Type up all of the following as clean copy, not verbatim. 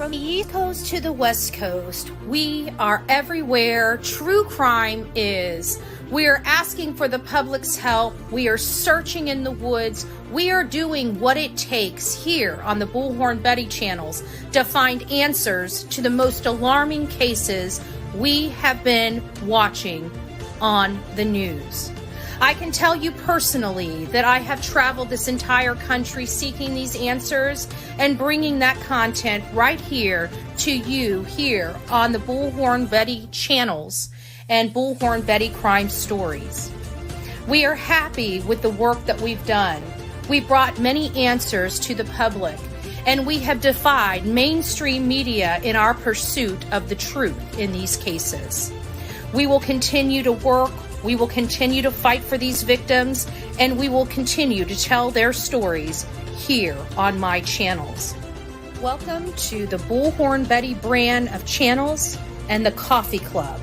From the East Coast to the West Coast, we are everywhere true crime is. We are asking for the public's help. We are searching in the woods. We are doing what it takes here on the Bullhorn Betty channels to find answers to the most alarming cases we have been watching on the news. I can tell you personally that I have traveled this entire country seeking these answers and bringing that content right here to you here on the Bullhorn Betty channels and Bullhorn Betty Crime Stories. We are happy with the work that we've done. We brought many answers to the public, and we have defied mainstream media in our pursuit of the truth in these cases. We will continue to work. We will continue to fight for these victims, and we will continue to tell their stories here on my channels. Welcome to the Bullhorn Betty brand of channels and the Coffee Club.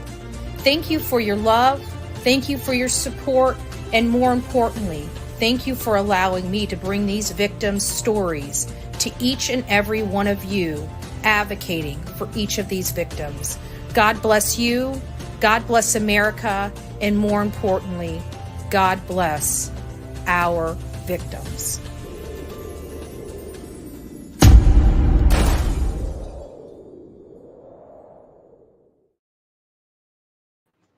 Thank you for your love. Thank you for your support. And more importantly, thank you for allowing me to bring these victims' stories to each and every one of you, advocating for each of these victims. God bless you. God bless America. And more importantly, God bless our victims.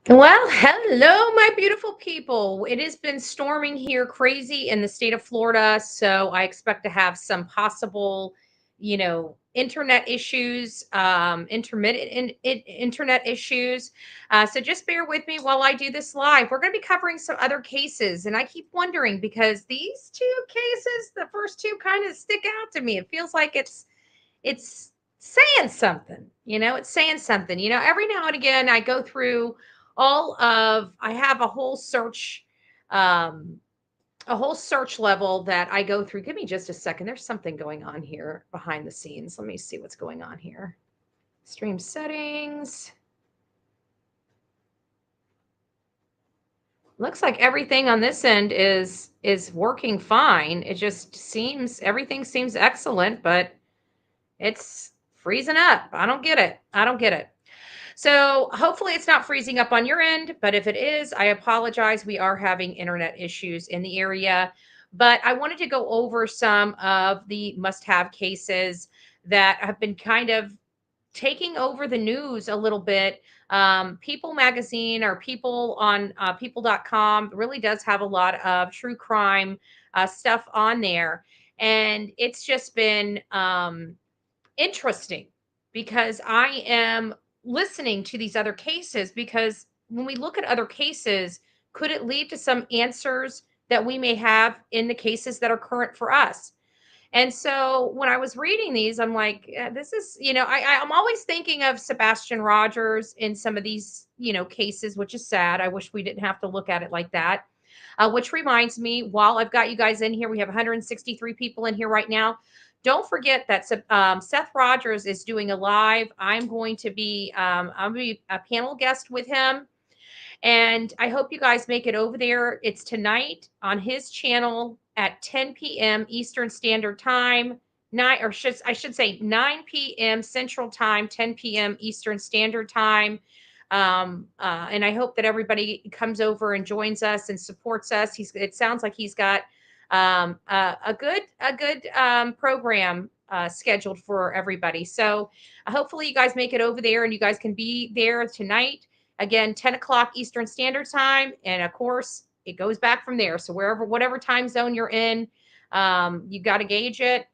Well, hello, my beautiful people. It has been storming here crazy in the state of Florida, so I expect to have some possible, internet issues, intermittent internet issues. So just bear with me while I do this live. We're going to be covering some other cases, and I keep wondering because these two cases, the first two, kind of stick out to me. It feels like it's saying something. It's saying something. Every now and again, I go through I have a whole search level that I go through. Give me just a second. There's something going on here behind the scenes. Let me see what's going on here. Stream settings. Looks like everything on this end is working fine. It just seems everything seems excellent, but it's freezing up. I don't get it. So hopefully it's not freezing up on your end, but if it is, I apologize. We are having internet issues in the area, but I wanted to go over some of the must-have cases that have been kind of taking over the news a little bit. People Magazine or People on people.com really does have a lot of true crime stuff on there. And it's just been interesting because I am listening to these other cases, because when we look at other cases, could it lead to some answers that we may have in the cases that are current for us? And so when I was reading these, I'm like, this is, I'm always thinking of Sebastian Rogers in some of these, cases, which is sad. I wish we didn't have to look at it like that. Which reminds me, while I've got you guys in here, we have 163 people in here right now. Don't forget that Seth Rogers is doing a live. I'm going to be a panel guest with him, and I hope you guys make it over there. It's tonight on his channel at 10 p.m. Eastern Standard Time. I should say 9 p.m. Central Time, 10 p.m. Eastern Standard Time. And I hope that everybody comes over and joins us and supports us. It sounds like he's got a good program scheduled for everybody. So hopefully you guys make it over there and you guys can be there tonight. Again, 10 o'clock Eastern Standard Time. And of course, it goes back from there. So whatever time zone you're in, you got to gauge it.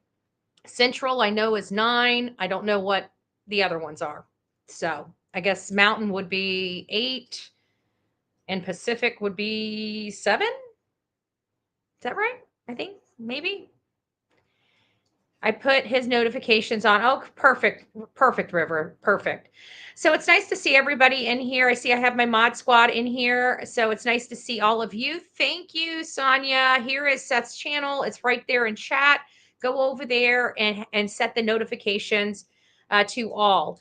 Central, I know, is 9. I don't know what the other ones are. So I guess Mountain would be 8 and Pacific would be 7. Is that right? I think maybe. I put his notifications on. Oh, perfect. Perfect, River. Perfect. So it's nice to see everybody in here. I see I have my mod squad in here. So it's nice to see all of you. Thank you, Sonia. Here is Seth's channel. It's right there in chat. Go over there and set the notifications to all.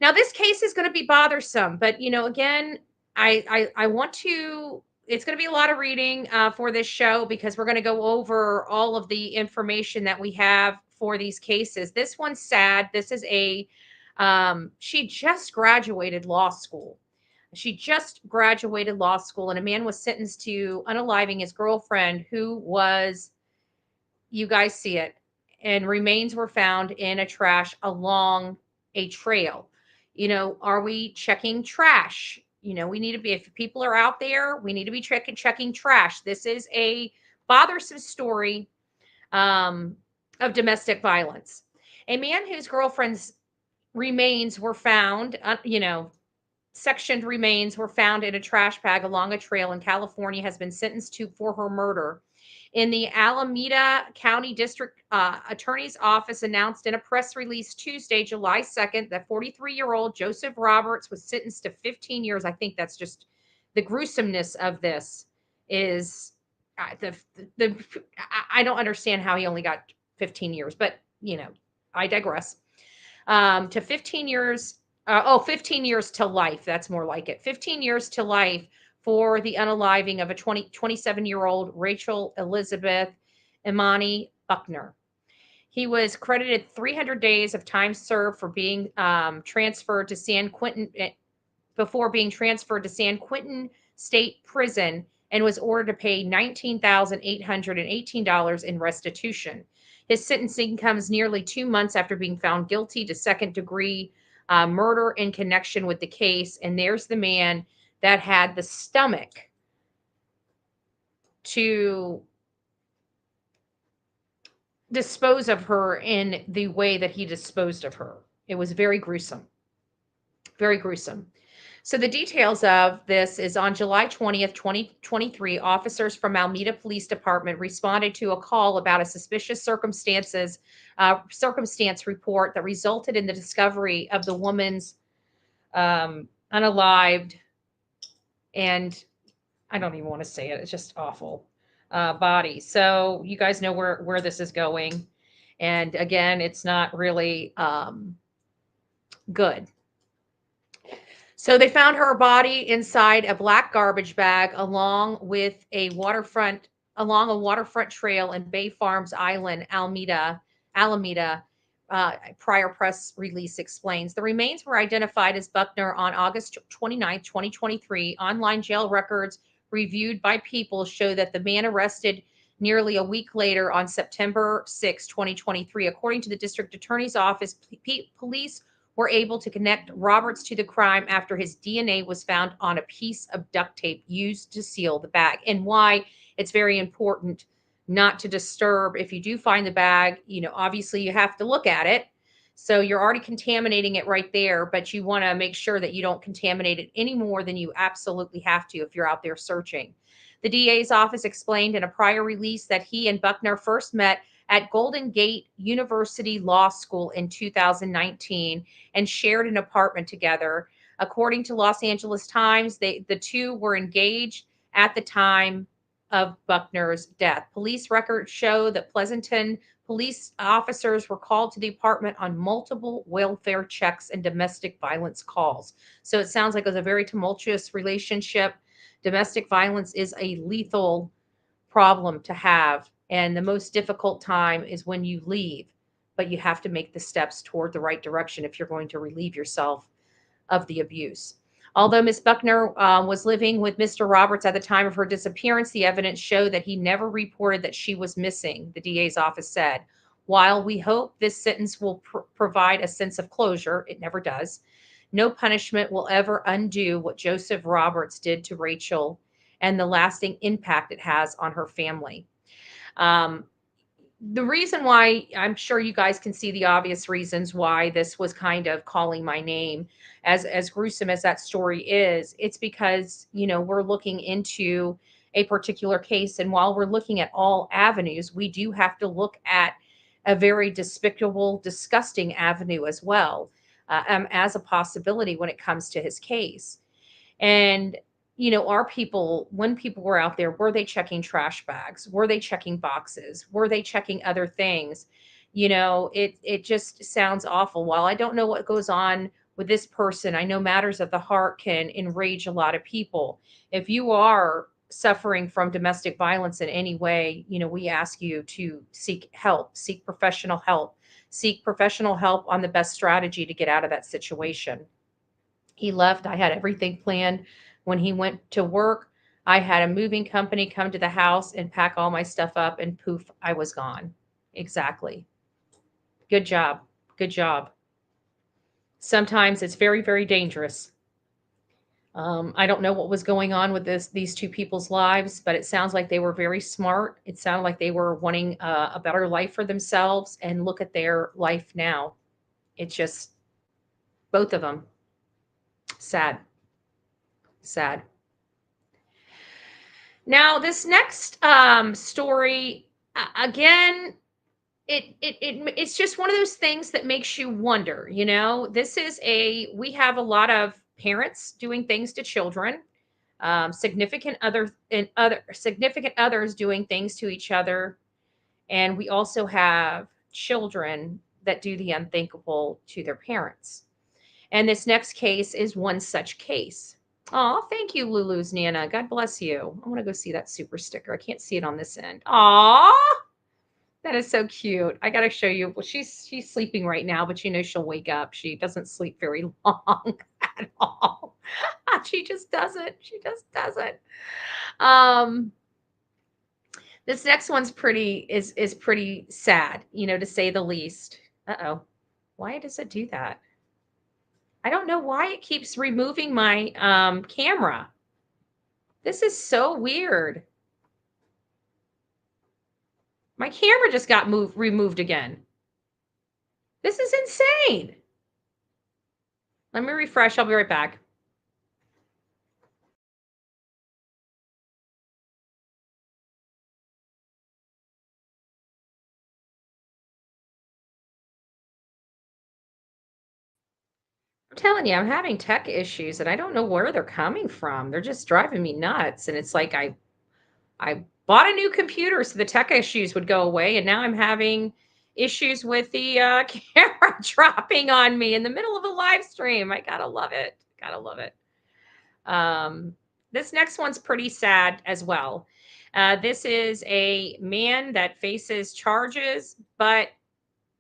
Now, this case is going to be bothersome, but, again, I want to... It's going to be a lot of reading for this show because we're going to go over all of the information that we have for these cases. This one's sad. This is she just graduated law school. She just graduated law school, and a man was sentenced to unaliving his girlfriend, who was, you guys see it, and remains were found in a trash along a trail. Are we checking trash? We need to be, if people are out there, we need to be checking trash. This is a bothersome story of domestic violence. A man whose girlfriend's remains were found, sectioned remains were found in a trash bag along a trail in California, has been sentenced for her murder. In the Alameda County District Attorney's Office announced in a press release Tuesday, July 2nd, that 43-year-old Joseph Roberts was sentenced to 15 years. I think that's just the gruesomeness of this is I don't understand how he only got 15 years, but I digress. To 15 years, 15 years to life. That's more like it. 15 years to life for the unaliving of a 27-year-old Rachel Elizabeth Imani Buckner. He was credited 300 days of time served for being transferred to San Quentin, before being transferred to San Quentin State Prison, and was ordered to pay $19,818 in restitution. His sentencing comes nearly 2 months after being found guilty to second-degree murder in connection with the case. And there's the man that had the stomach to dispose of her in the way that he disposed of her. It was very gruesome. Very gruesome. So the details of this is on July 20th, 2023, officers from Alameda Police Department responded to a call about a suspicious circumstance report that resulted in the discovery of the woman's unalived, and I don't even want to say it, it's just awful, body. So you guys know where this is going. And again, it's not really good. So they found her body inside a black garbage bag along a waterfront trail in Bay Farms Island, Alameda. Prior press release explains. The remains were identified as Buckner on August 29, 2023. Online jail records reviewed by People show that the man arrested nearly a week later on September 6, 2023. According to the district attorney's office, police were able to connect Roberts to the crime after his DNA was found on a piece of duct tape used to seal the bag. And why it's very important not to disturb. If you do find the bag, obviously you have to look at it. So you're already contaminating it right there, but you want to make sure that you don't contaminate it any more than you absolutely have to if you're out there searching. The DA's office explained in a prior release that he and Buckner first met at Golden Gate University Law School in 2019 and shared an apartment together. According to Los Angeles Times, the two were engaged at the time of Buckner's death. Police records show that Pleasanton police officers were called to the apartment on multiple welfare checks and domestic violence calls. So it sounds like it was a very tumultuous relationship. Domestic violence is a lethal problem to have. And the most difficult time is when you leave, but you have to make the steps toward the right direction if you're going to relieve yourself of the abuse. Although Ms. Buckner was living with Mr. Roberts at the time of her disappearance, the evidence showed that he never reported that she was missing, the DA's office said. While we hope this sentence will provide a sense of closure, it never does. No punishment will ever undo what Joseph Roberts did to Rachel and the lasting impact it has on her family. The reason why, I'm sure you guys can see the obvious reasons why this was kind of calling my name, as gruesome as that story is, it's because, we're looking into a particular case. And while we're looking at all avenues, we do have to look at a very despicable, disgusting avenue as well, as a possibility when it comes to his case. And our people, when people were out there, were they checking trash bags? Were they checking boxes? Were they checking other things? It just sounds awful. While I don't know what goes on with this person, I know matters of the heart can enrage a lot of people. If you are suffering from domestic violence in any way, we ask you to seek help, seek professional help, seek professional help on the best strategy to get out of that situation. He left. I had everything planned. When he went to work, I had a moving company come to the house and pack all my stuff up, and poof, I was gone. Exactly. Good job. Good job. Sometimes it's very, very dangerous. I don't know what was going on with these two people's lives, but it sounds like they were very smart. It sounded like they were wanting a better life for themselves, and look at their life now. It's just both of them. Sad. Sad. Now, this next story, again, it's just one of those things that makes you wonder. We have a lot of parents doing things to children, significant others doing things to each other, and we also have children that do the unthinkable to their parents. And this next case is one such case. Oh, thank you, Lulu's Nana. God bless you. I want to go see that super sticker. I can't see it on this end. Aw, that is so cute. I got to show you. Well, she's sleeping right now, but she'll wake up. She doesn't sleep very long at all. She just doesn't. She just doesn't. This next one's is pretty sad, to say the least. Uh-oh. Why does it do that? I don't know why it keeps removing my camera. This is so weird. My camera just got removed again. This is insane. Let me refresh. I'll be right back. I'm telling you, I'm having tech issues and I don't know where they're coming from. They're just driving me nuts. And it's like I bought a new computer so the tech issues would go away, and now I'm having issues with the camera dropping on me in the middle of a live stream. I gotta love it. Gotta love it. This next one's pretty sad as well. This is a man that faces charges, but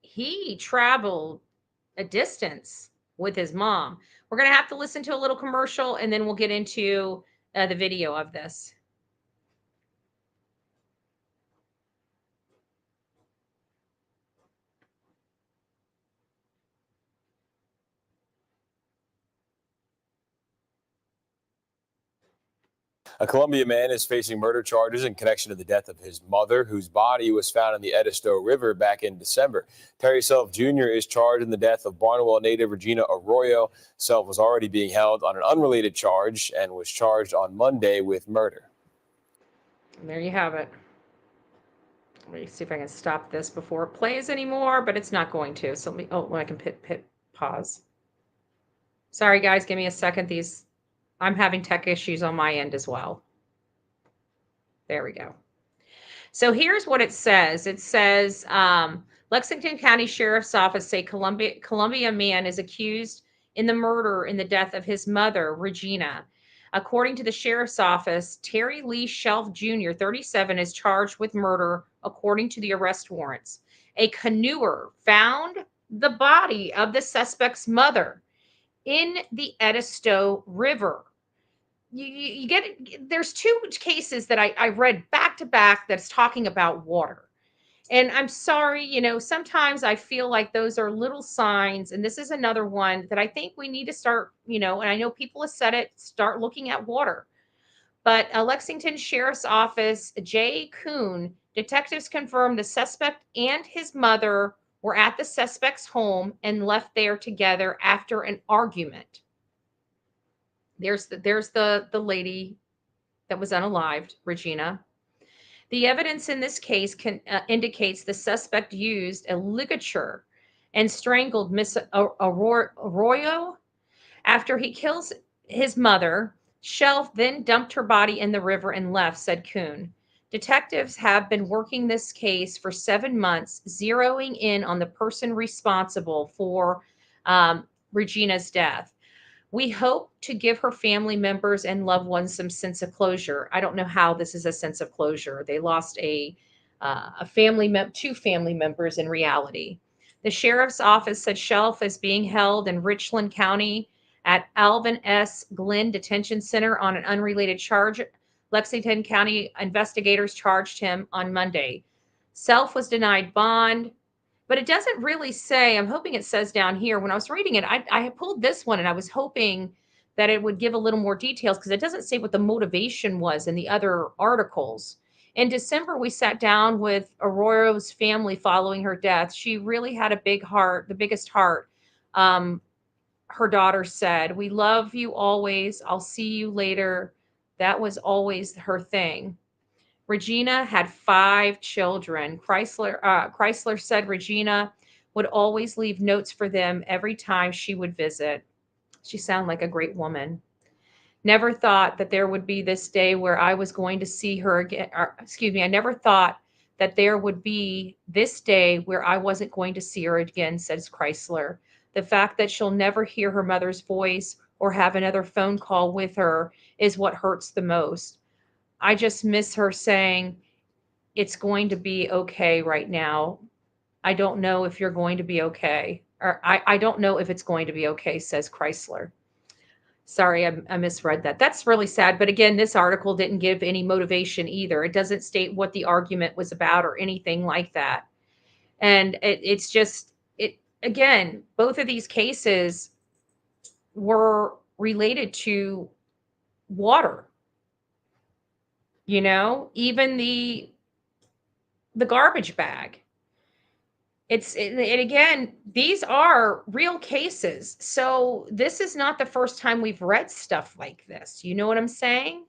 he traveled a distance with his mom. We're going to have to listen to a little commercial, and then we'll get into the video of this. A Columbia man is facing murder charges in connection to the death of his mother, whose body was found in the Edisto River back in December. Terry Self Jr. is charged in the death of Barnwell native Regina Arroyo. Self was already being held on an unrelated charge and was charged on Monday with murder. And there you have it. Let me see if I can stop this before it plays anymore, but it's not going to. So I can hit pause. Sorry, guys, give me a second. I'm having tech issues on my end as well. There we go. So here's what it says. It says, Lexington County Sheriff's Office say Columbia man is accused in the murder in the death of his mother, Regina. According to the Sheriff's Office, Terry Lee Shelf Jr., 37, is charged with murder according to the arrest warrants. A canoer found the body of the suspect's mother in the Edisto River. You get it. There's two cases that I read back to back that's talking about water. And I'm sorry, sometimes I feel like those are little signs. And this is another one that I think we need to start, and I know people have said it, start looking at water. But Lexington Sheriff's Office, Jay Kuhn, detectives confirmed the suspect and his mother were at the suspect's home and left there together after an argument. There's the lady that was unalived, Regina. The evidence in this case indicates the suspect used a ligature and strangled Miss Arroyo. After he kills his mother, Shelf then dumped her body in the river and left, said Kuhn. Detectives have been working this case for 7 months, zeroing in on the person responsible for Regina's death. We hope to give her family members and loved ones some sense of closure. I don't know how this is a sense of closure. They lost two family members in reality. The sheriff's office said Shelf is being held in Richland County at Alvin S. Glenn Detention Center on an unrelated charge. Lexington County investigators charged him on Monday. Self was denied bond, but it doesn't really say. I'm hoping it says down here. When I was reading it, I pulled this one and I was hoping that it would give a little more details because it doesn't say what the motivation was in the other articles. In December, we sat down with Aurora's family following her death. She really had a big heart, the biggest heart. Um, Her daughter said, "We love you always. I'll see you later." That was always her thing. Regina had 5 children. Chrysler said Regina would always leave notes for them every time she would visit. She sounded like a great woman. Never thought that there would be this day where I was going to see her again. Excuse me, I never thought that there would be this day where I wasn't going to see her again, says Chrysler. The fact that she'll never hear her mother's voice or have another phone call with her is what hurts the most. I just miss her saying, "It's going to be okay right now. I don't know if you're going to be okay." Or I don't know if it's going to be okay, says Chrysler. Sorry, I misread that. That's really sad. But again, this article didn't give any motivation either. It doesn't state what the argument was about or anything like that. And it's just, again, both of these cases were related to water, even the garbage bag. And again, these are real cases. So this is not the first time we've read stuff like this. You know what I'm saying?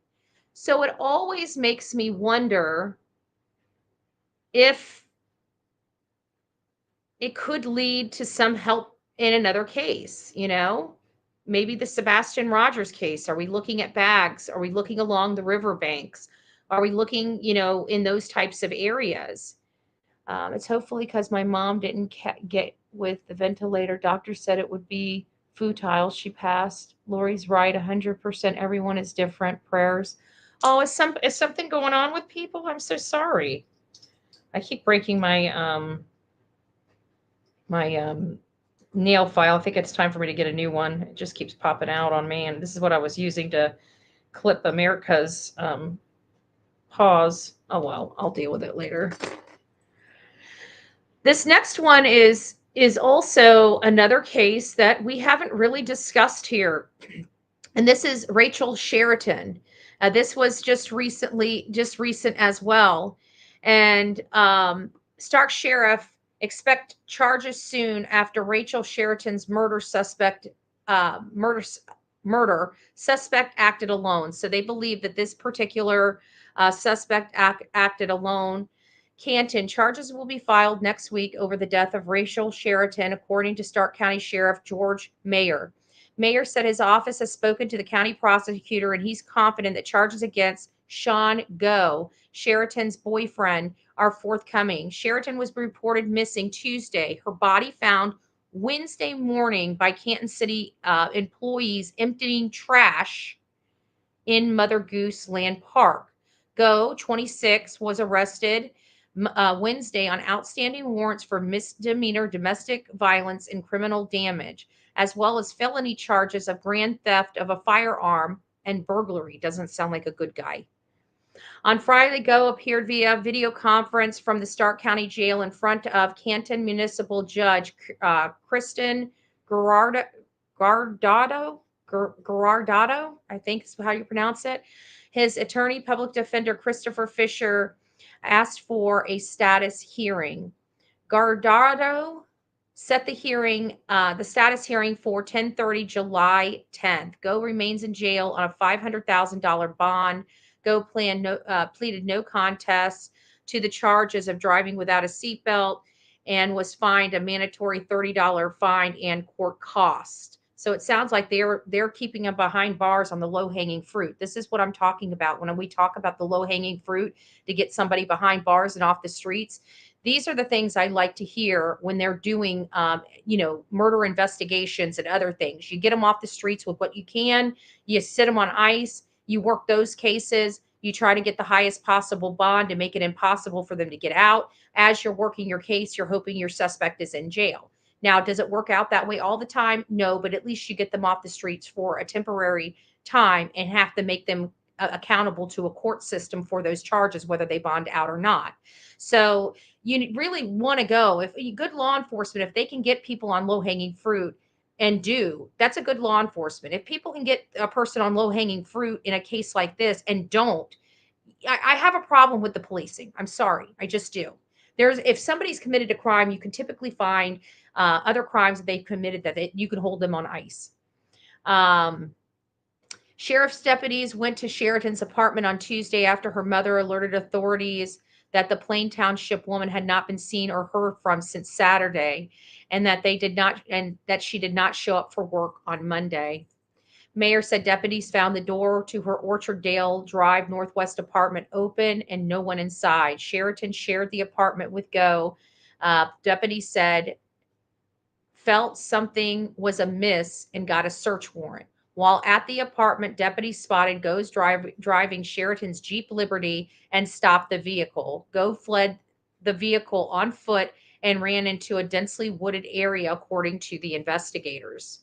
So it always makes me wonder if it could lead to some help in another case. Maybe the Sebastian Rogers case. Are we looking at bags? Are we looking along the riverbanks? Are we looking, in those types of areas? It's hopefully because my mom didn't get with the ventilator. Doctor said it would be futile. She passed. Lori's right, 100%. Everyone is different. Prayers. Oh, is something going on with people? I'm so sorry. I keep breaking my nail file. I think it's time for me to get a new one. It just keeps popping out on me, and this is what I was using to clip America's paws. Oh well, I'll deal with it later. This next one is also another case that we haven't really discussed here. And this is Rachel Sheraton. This was just recent as well. And Stark Sheriff expect charges soon after Rachel Sheraton's murder suspect acted alone. So they believe that this particular suspect acted alone. Canton, charges will be filed next week over the death of Rachel Sheraton, according to Stark County Sheriff George Mayer. Mayer said his office has spoken to the county prosecutor and he's confident that charges against Sean Go, Sheraton's boyfriend, are forthcoming. Sheraton was reported missing Tuesday. Her body found Wednesday morning by Canton City employees emptying trash in Mother Goose Land Park. Go, 26, was arrested Wednesday on outstanding warrants for misdemeanor domestic violence and criminal damage, as well as felony charges of grand theft of a firearm and burglary. Doesn't sound like a good guy. On Friday, Go appeared via video conference from the Stark County Jail in front of Canton Municipal Judge Kristen Guardado, I think is how you pronounce it. His attorney, public defender Christopher Fisher, asked for a status hearing. Guardado set the status hearing for 10:30 July 10th. Go remains in jail on a $500,000 bond. Go pleaded no contest to the charges of driving without a seatbelt and was fined a mandatory $30 fine and court cost. So it sounds like they're keeping him behind bars on the low-hanging fruit. This is what I'm talking about when we talk about the low-hanging fruit to get somebody behind bars and off the streets. These are the things I like to hear when they're doing, murder investigations and other things. You get them off the streets with what you can, you sit them on ice, you work those cases, you try to get the highest possible bond to make it impossible for them to get out. As you're working your case, you're hoping your suspect is in jail. Now, does it work out that way all the time? No, but at least you get them off the streets for a temporary time and have to make them accountable to a court system for those charges, whether they bond out or not. So you really want to go, if good law enforcement, if they can get people on low hanging fruit and that's a good law enforcement. If people can get a person on low hanging fruit in a case like this and don't, I have a problem with the policing. I'm sorry. I just do. If somebody's committed a crime, you can typically find other crimes that they've committed you can hold them on ice. Sheriff's deputies went to Sheridan's apartment on Tuesday after her mother alerted authorities that the Plain Township woman had not been seen or heard from since Saturday, and that she did not show up for work on Monday. Mayor said deputies found the door to her Orchard Dale Drive Northwest apartment open and no one inside. Sheridan shared the apartment with Go. Deputies said felt something was amiss and got a search warrant. While at the apartment, deputies spotted Go's driving Sheraton's Jeep Liberty and stopped the vehicle. Go fled the vehicle on foot and ran into a densely wooded area, according to the investigators.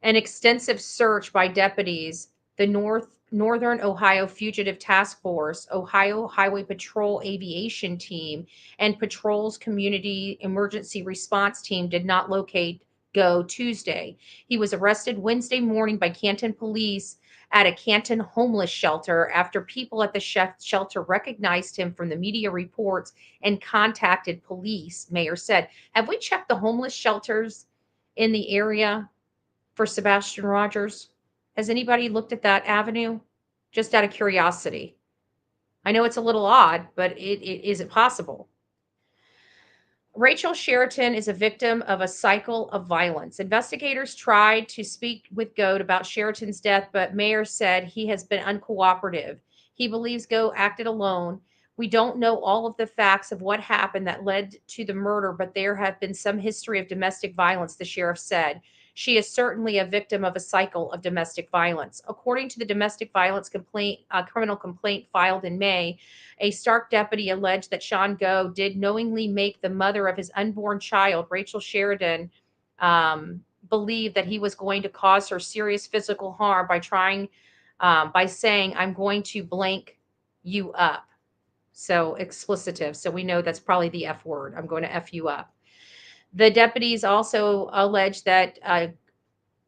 An extensive search by deputies, the Northern Ohio Fugitive Task Force, Ohio Highway Patrol Aviation Team, and Patrol's Community Emergency Response Team did not locate Go Tuesday. He was arrested Wednesday morning by Canton police at a Canton homeless shelter after people at the shelter recognized him from the media reports and contacted police, Mayor said. Have we checked the homeless shelters in the area for Sebastian Rogers? Has anybody looked at that avenue? Just out of curiosity. I know it's a little odd, but is it possible? Rachel Sheraton is a victim of a cycle of violence. Investigators tried to speak with Goad about Sheraton's death, but Mayer said he has been uncooperative. He believes Go acted alone. We don't know all of the facts of what happened that led to the murder, but there have been some history of domestic violence, the sheriff said. She is certainly a victim of a cycle of domestic violence. According to the domestic violence criminal complaint filed in May, a Stark deputy alleged that Sean Go did knowingly make the mother of his unborn child, Rachel Sheridan, believe that he was going to cause her serious physical harm by saying, "I'm going to blank you up." So explicitive. So we know that's probably the F word. I'm going to F you up. The deputies also alleged that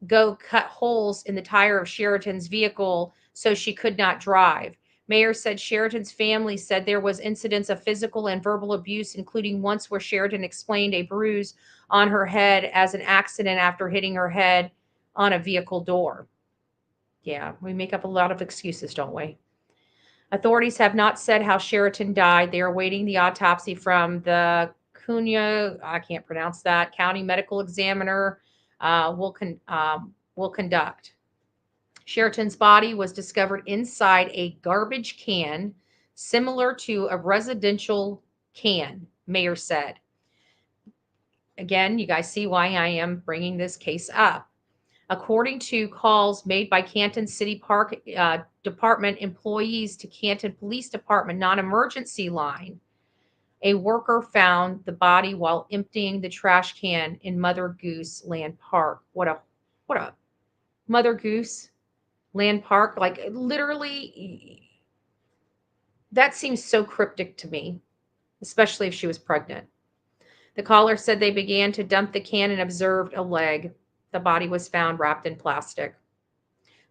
Go cut holes in the tire of Sheridan's vehicle so she could not drive. Mayor said Sheridan's family said there was incidents of physical and verbal abuse, including once where Sheridan explained a bruise on her head as an accident after hitting her head on a vehicle door. Yeah, we make up a lot of excuses, don't we? Authorities have not said how Sheridan died. They are awaiting the autopsy from the Cunha, I can't pronounce that, county medical examiner will conduct. Sheridan's body was discovered inside a garbage can, similar to a residential can, Mayor said. Again, you guys see why I am bringing this case up. According to calls made by Canton City Park Department employees to Canton Police Department non-emergency line, a worker found the body while emptying the trash can in Mother Goose Land Park. What a Mother Goose Land Park, like literally, that seems so cryptic to me, especially if she was pregnant. The caller said they began to dump the can and observed a leg. The body was found wrapped in plastic.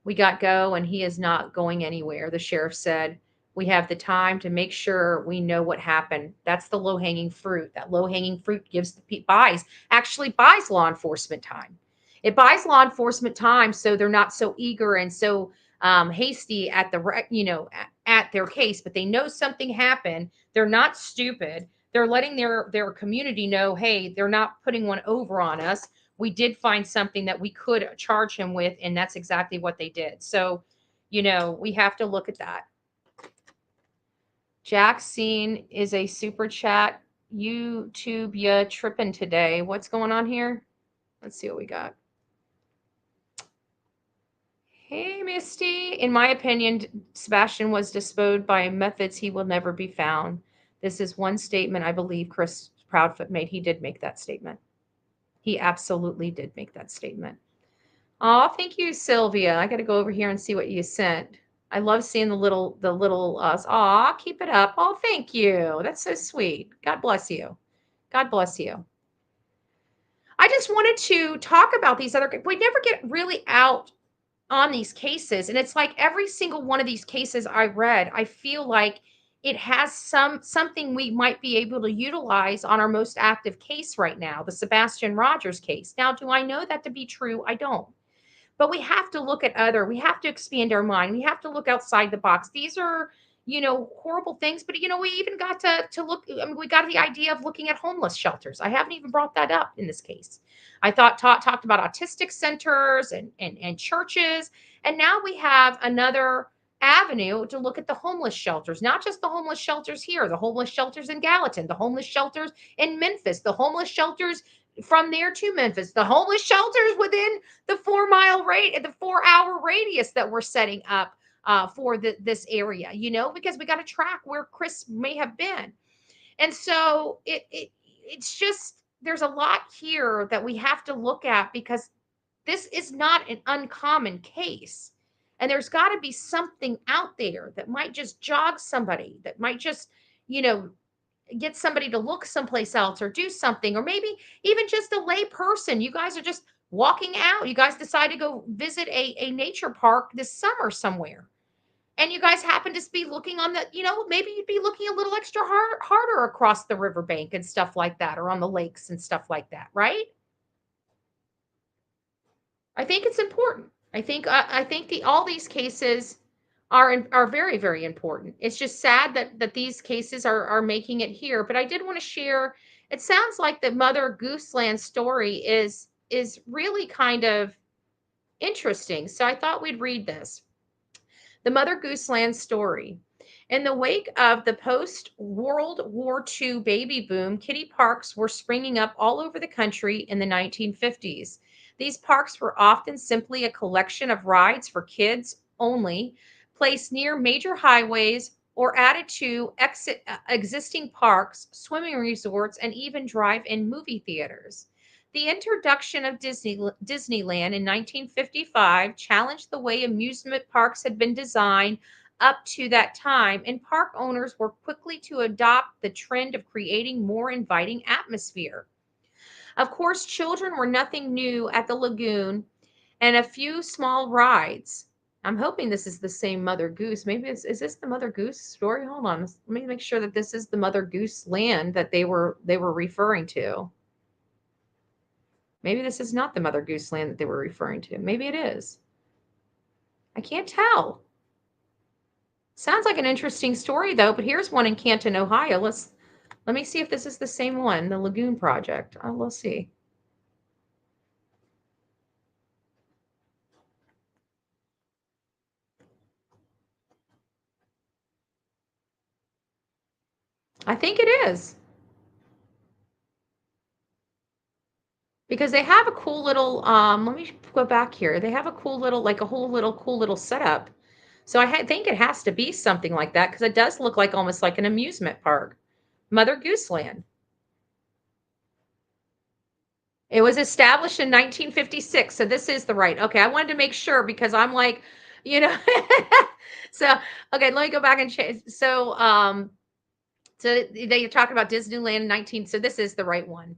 We got Go and he is not going anywhere, the sheriff said. We have the time to make sure we know what happened. That's the low-hanging fruit. That low-hanging fruit buys law enforcement time. It buys law enforcement time so they're not so eager and so hasty at at their case, but they know something happened. They're not stupid. They're letting their community know, hey, they're not putting one over on us. We did find something that we could charge him with, and that's exactly what they did. So, we have to look at that. Jack Scene is a super chat. YouTube ya tripping today. What's going on here? Let's see what we got. Hey, Misty. In my opinion, Sebastian was disposed by methods he will never be found. This is one statement I believe Chris Proudfoot made. He did make that statement. He absolutely did make that statement. Oh, thank you, Sylvia. I got to go over here and see what you sent. I love seeing the little aw, keep it up. Oh, thank you. That's so sweet. God bless you. God bless you. I just wanted to talk about these other, we never get really out on these cases. And it's like every single one of these cases I read, I feel like it has something we might be able to utilize on our most active case right now, the Sebastian Rogers case. Now, do I know that to be true? I don't. But we have to look at we have to expand our mind. We have to look outside the box. These are, horrible things. But, we even got to look, I mean, we got the idea of looking at homeless shelters. I haven't even brought that up in this case. I talked about autistic centers and churches. And now we have another avenue to look at the homeless shelters, not just the homeless shelters here, the homeless shelters in Gallatin, the homeless shelters in Memphis, the homeless shelters from there to Memphis, the homeless shelters within the 4-hour radius that we're setting up for this area, because we got to track where Chris may have been. And so it's just, there's a lot here that we have to look at, because this is not an uncommon case. And there's got to be something out there that might just jog somebody, that might just, get somebody to look someplace else or do something, or maybe even just a lay person. You guys are just walking out. You guys decide to go visit a nature park this summer somewhere. And you guys happen to be looking on the, maybe you'd be looking a little extra harder across the riverbank and stuff like that, or on the lakes and stuff like that, right? I think it's important. I think all these cases are very, very important. It's just sad that these cases are making it here. But I did want to share. It sounds like the Mother Gooseland story is really kind of interesting. So I thought we'd read this. The Mother Gooseland story. In the wake of the post-World War II baby boom, kiddie parks were springing up all over the country in the 1950s. These parks were often simply a collection of rides for kids only, placed near major highways or added to existing parks, swimming resorts, and even drive-in movie theaters. The introduction of Disneyland in 1955 challenged the way amusement parks had been designed up to that time, and park owners were quickly to adopt the trend of creating more inviting atmosphere. Of course, children were nothing new at the lagoon, and a few small rides. I'm hoping this is the same Mother Goose. Maybe is this the Mother Goose story? Hold on. Let me make sure that this is the Mother Goose land that they were referring to. Maybe this is not the Mother Goose land that they were referring to. Maybe it is. I can't tell. Sounds like an interesting story, though, but here's one in Canton, Ohio. Let me see if this is the same one, the Lagoon Project. We'll see. I think it is. Because they have a cool little, let me go back here. They have a cool little, like a whole little cool little setup. So I think it has to be something like that, because it does look like almost like an amusement park. Mother Goose Land. It was established in 1956. So this is the right. Okay, I wanted to make sure, because I'm like, so okay, let me go back and change. So so they talk about Disneyland in 19. So this is the right one.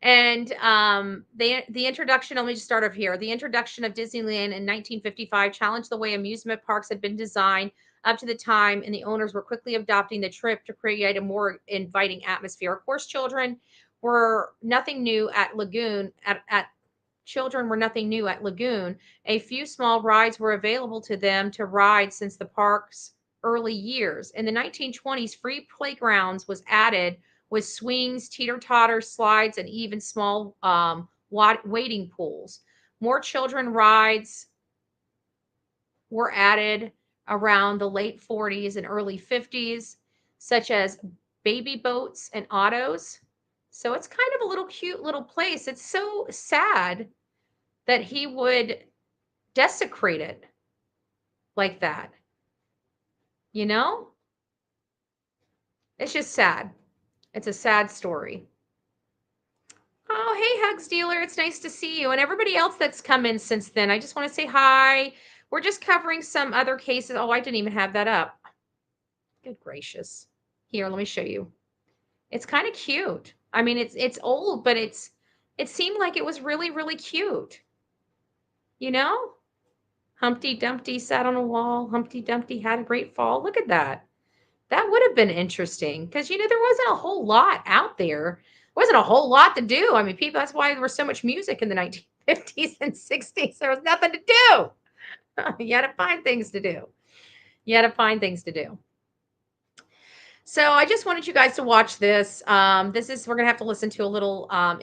And the introduction, let me just start off here. The introduction of Disneyland in 1955 challenged the way amusement parks had been designed up to the time, and the owners were quickly adopting the trip to create a more inviting atmosphere. Of course, children were nothing new at Lagoon. Children were nothing new at Lagoon. A few small rides were available to them to ride since the park's early years. In the 1920s, free playgrounds was added with swings, teeter-totter slides, and even small wading pools. More children rides were added around the late 40s and early 50s, such as baby boats and autos. So it's kind of a little cute little place. It's so sad that he would desecrate it like that. You know? It's just sad. It's a sad story. Oh, hey, Hugs Dealer. It's nice to see you. And everybody else that's come in since then, I just want to say hi. We're just covering some other cases. Oh, I didn't even have that up. Good gracious. Here, let me show you. It's kind of cute. I mean, it's old, but it seemed like it was really, really cute. You know? Humpty Dumpty sat on a wall. Humpty Dumpty had a great fall. Look at that. That would have been interesting because, there wasn't a whole lot out there. There wasn't a whole lot to do. I mean, people, that's why there was so much music in the 1950s and 60s. There was nothing to do. You had to find things to do. So I just wanted you guys to watch this. We're going to have to listen to a little, a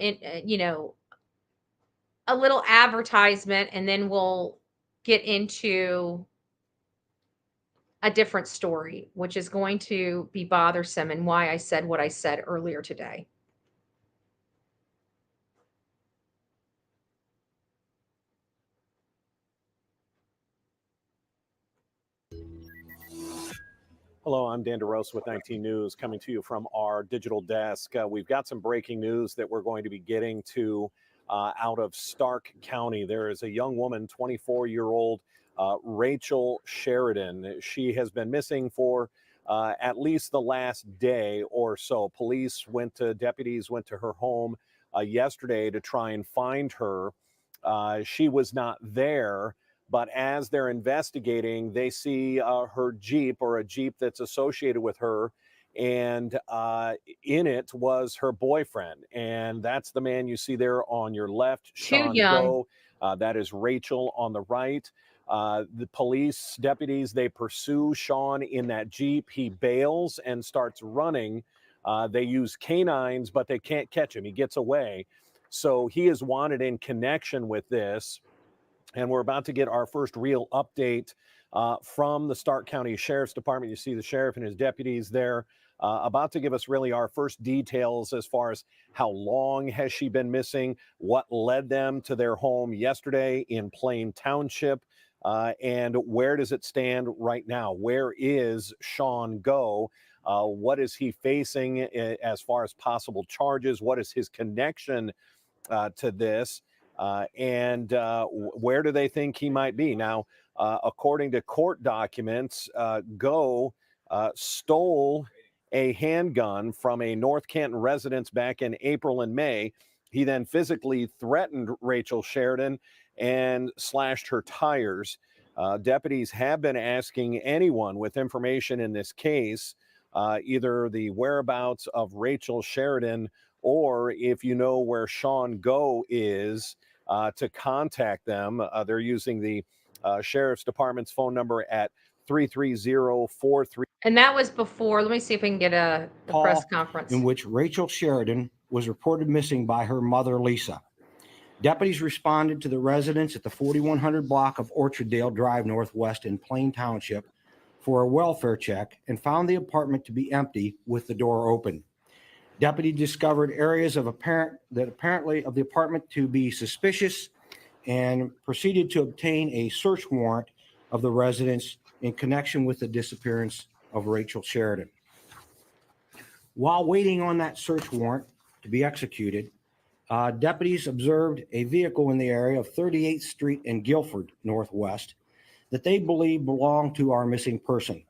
little advertisement, and then we'll get into a different story, which is going to be bothersome and why I said what I said earlier today. Hello, I'm Dan DeRosa with 19 News, coming to you from our digital desk. We've got some breaking news that we're going to be getting to out of Stark County. There is a young woman, 24-year-old Rachel Sheridan. She has been missing for at least the last day or so. Deputies went to her home yesterday to try and find her. She was not there. But as they're investigating, they see her Jeep, or a Jeep that's associated with her, and in it was her boyfriend. And that's the man you see there on your left, Sean Doe. That is Rachel on the right. The police deputies, they pursue Sean in that Jeep. He bails and starts running. They use canines, but they can't catch him. He gets away. So he is wanted in connection with this. And we're about to get our first real update from the Stark County Sheriff's Department. You see the sheriff and his deputies there about to give us really our first details as far as how long has she been missing, what led them to their home yesterday in Plain Township, and where does it stand right now? Where is Sean Go? What is he facing as far as possible charges? What is his connection to this? And where do they think he might be? Now, according to court documents, Go stole a handgun from a North Canton residence back in April and May. He then physically threatened Rachel Sheridan and slashed her tires. Deputies have been asking anyone with information in this case, either the whereabouts of Rachel Sheridan or if you know where Sean Go is, to contact them. They're using the Sheriff's Department's phone number at 330-43. And that was before, let me see if we can get the press conference. In which Rachel Sheridan was reported missing by her mother, Lisa. Deputies responded to the residence at the 4100 block of Orcharddale Drive Northwest in Plain Township for a welfare check and found the apartment to be empty with the door open. Deputy discovered areas of apparently of the apartment to be suspicious and proceeded to obtain a search warrant of the residence in connection with the disappearance of Rachel Sheridan. While waiting on that search warrant to be executed, deputies observed a vehicle in the area of 38th Street and Guilford Northwest that they believe belonged to our missing person.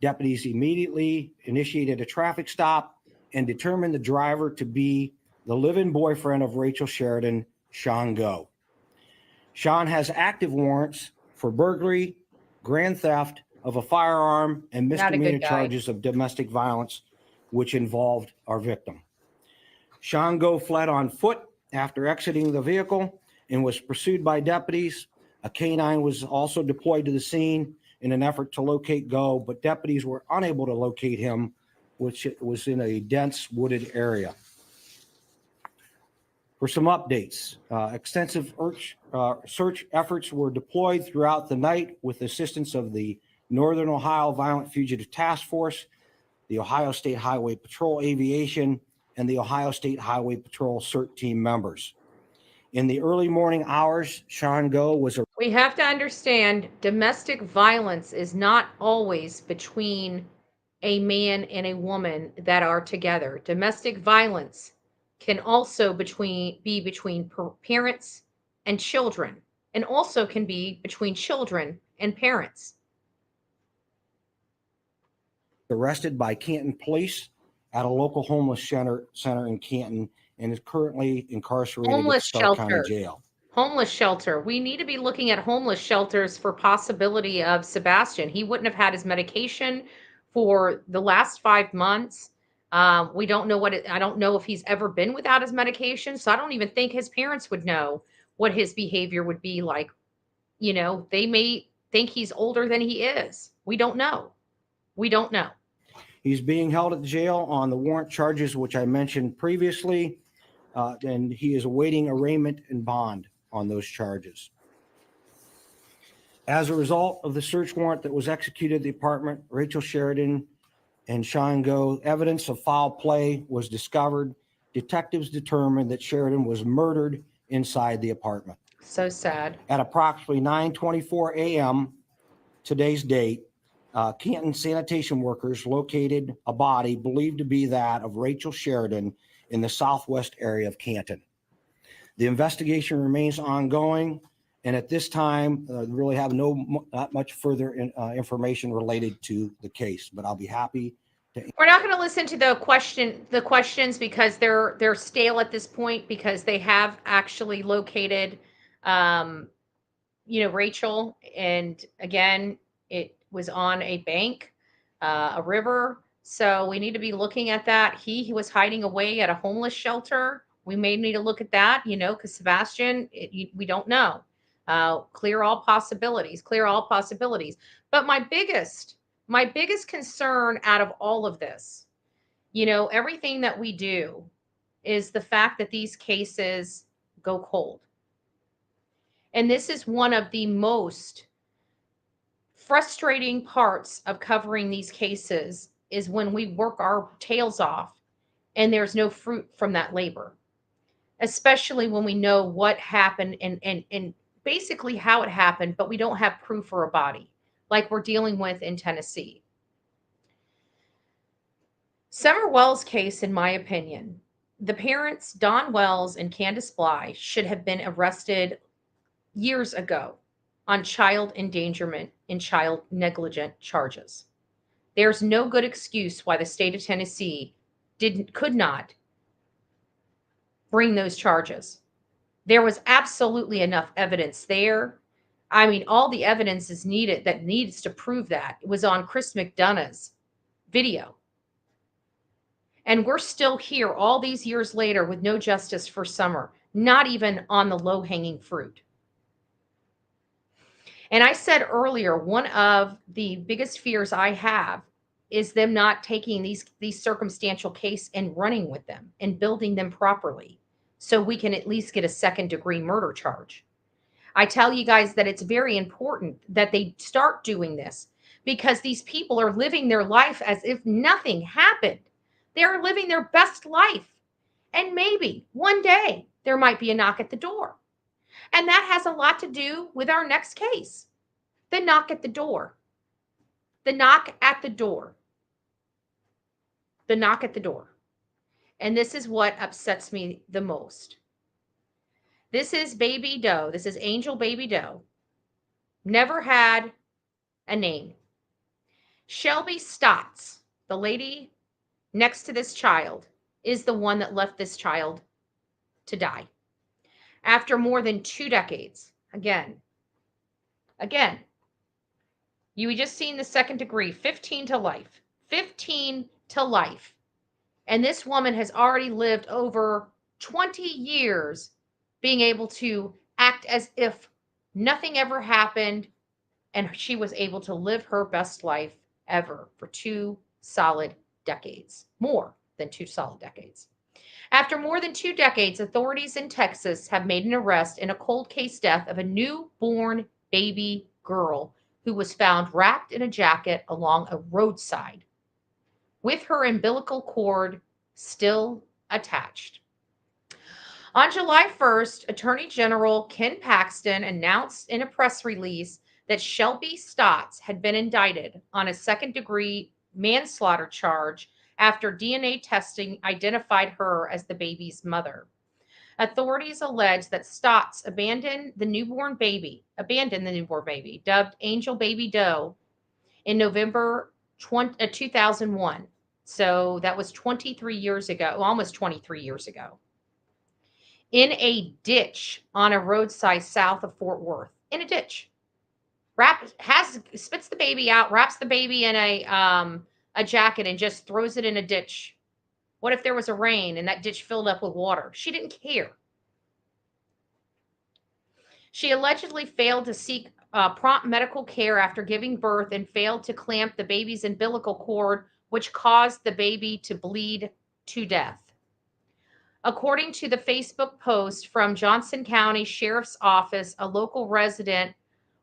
Deputies immediately initiated a traffic stop and determined the driver to be the live-in boyfriend of Rachel Sheridan, Sean Go. Sean has active warrants for burglary, grand theft of a firearm, and misdemeanor charges of domestic violence, which involved our victim. Sean Go fled on foot after exiting the vehicle and was pursued by deputies. A canine was also deployed to the scene in an effort to locate Go, but deputies were unable to locate him, which was in a dense wooded area. For some updates, extensive search efforts were deployed throughout the night with the assistance of the Northern Ohio Violent Fugitive Task Force, the Ohio State Highway Patrol Aviation, and the Ohio State Highway Patrol CERT team members. In the early morning hours, Sean Go was We have to understand domestic violence is not always between a man and a woman that are together. Domestic violence can also be between parents and children, and also can be between children and parents. arrested by Canton police at a local homeless center in Canton and is currently incarcerated at Homeless Stark County shelter. Jail. Homeless shelter. We need to be looking at homeless shelters for possibility of Sebastian. He wouldn't have had his medication for the last 5 months. We don't know I don't know if he's ever been without his medication. So I don't even think his parents would know what his behavior would be like. You know, they may think he's older than he is. We don't know. We don't know. He's being held at the jail on the warrant charges, which I mentioned previously, and he is awaiting arraignment and bond on those charges. As a result of the search warrant that was executed at the apartment, Rachel Sheridan and Sean Go, evidence of foul play was discovered. Detectives determined that Sheridan was murdered inside the apartment. So sad. At approximately 9:24 a.m., today's date, Canton sanitation workers located a body believed to be that of Rachel Sheridan in the southwest area of Canton. The investigation remains ongoing, and at this time, really have not much further information related to the case. But I'll be happy to. We're not going to listen to the questions because they're stale at this point, because they have actually located, Rachel, and again, it was on a bank, a river. So we need to be looking at that. He was hiding away at a homeless shelter. We may need to look at that, because Sebastian, we don't know. Clear all possibilities. But my biggest concern out of all of this, everything that we do, is the fact that these cases go cold. And this is one of the most frustrating parts of covering these cases, is when we work our tails off and there's no fruit from that labor, especially when we know what happened and basically how it happened, but we don't have proof or a body like we're dealing with in Tennessee. Summer Wells' case, in my opinion, the parents, Don Wells and Candace Bly, should have been arrested years ago on child endangerment and child negligent charges. There's no good excuse why the state of Tennessee could not bring those charges. There was absolutely enough evidence there. I mean, all the evidence is needed that needs to prove that. It was on Chris McDonough's video. And we're still here all these years later with no justice for Summer, not even on the low-hanging fruit. And I said earlier, one of the biggest fears I have is them not taking these circumstantial case and running with them and building them properly, so we can at least get a second-degree murder charge. I tell you guys that it's very important that they start doing this, because these people are living their life as if nothing happened. They're living their best life. And maybe one day there might be a knock at the door. And that has a lot to do with our next case. The knock at the door. The knock at the door. The knock at the door. And this is what upsets me the most. This is Baby Doe. This is Angel Baby Doe. Never had a name. Shelby Stotts, the lady next to this child, is the one that left this child to die. After more than 2 decades. Again, you just seen the second degree, 15 to life. 15 to life. And this woman has already lived over 20 years being able to act as if nothing ever happened, and she was able to live her best life ever for 2 solid decades. More than 2 solid decades. After more than 2 decades, authorities in Texas have made an arrest in a cold case death of a newborn baby girl who was found wrapped in a jacket along a roadside. with her umbilical cord still attached. On July 1st, Attorney General Ken Paxton announced in a press release that Shelby Stotts had been indicted on a second-degree manslaughter charge after DNA testing identified her as the baby's mother. Authorities allege that Stotts abandoned the newborn baby, dubbed Angel Baby Doe, in November 2001. So that was 23 years ago, almost 23 years ago, in a ditch on a roadside south of Fort Worth. In a ditch. Spits the baby out, wraps the baby in a jacket, and just throws it in a ditch. What if there was a rain and that ditch filled up with water? She didn't care. She allegedly failed to seek prompt medical care after giving birth and failed to clamp the baby's umbilical cord, which caused the baby to bleed to death. According to the Facebook post from Johnson County Sheriff's Office, a local resident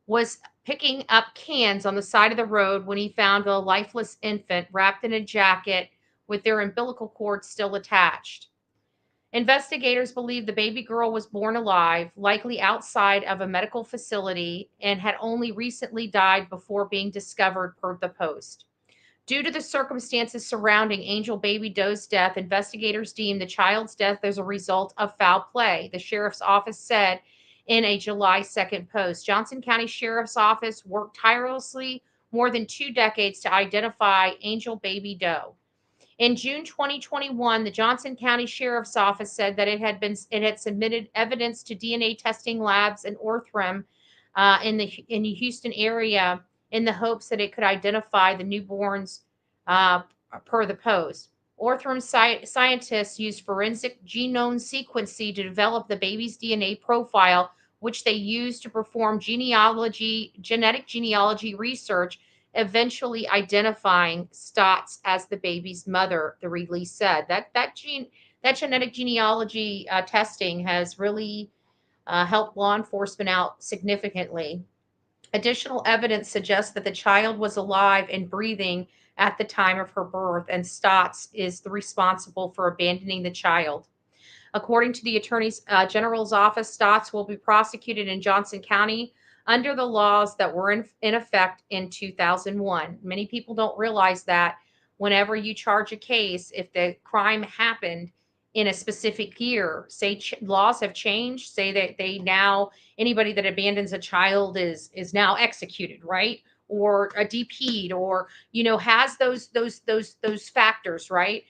was picking up cans on the side of the road when he found a lifeless infant wrapped in a jacket with their umbilical cord still attached. Investigators believe the baby girl was born alive, likely outside of a medical facility, and had only recently died before being discovered, per the post. Due to the circumstances surrounding Angel Baby Doe's death, investigators deem the child's death as a result of foul play, the sheriff's office said in a July 2nd post. Johnson County Sheriff's Office worked tirelessly more than 2 decades to identify Angel Baby Doe. In June 2021, the Johnson County Sheriff's Office said that it had submitted evidence to DNA testing labs in Orthram in the Houston area in the hopes that it could identify the newborns, per the post. Orthram scientists used forensic genome sequencing to develop the baby's DNA profile, which they used to perform genetic genealogy research, eventually identifying Stotts as the baby's mother, the release said. That genetic genealogy testing has really helped law enforcement out significantly. Additional evidence suggests that the child was alive and breathing at the time of her birth, and Stotts is responsible for abandoning the child. According to the Attorney General's office, Stotts will be prosecuted in Johnson County under the laws that were in effect in 2001. Many people don't realize that whenever you charge a case, if the crime happened in a specific year, say laws have changed, say that anybody that abandons a child is now executed, right? Or a DP'd, or has those factors, right?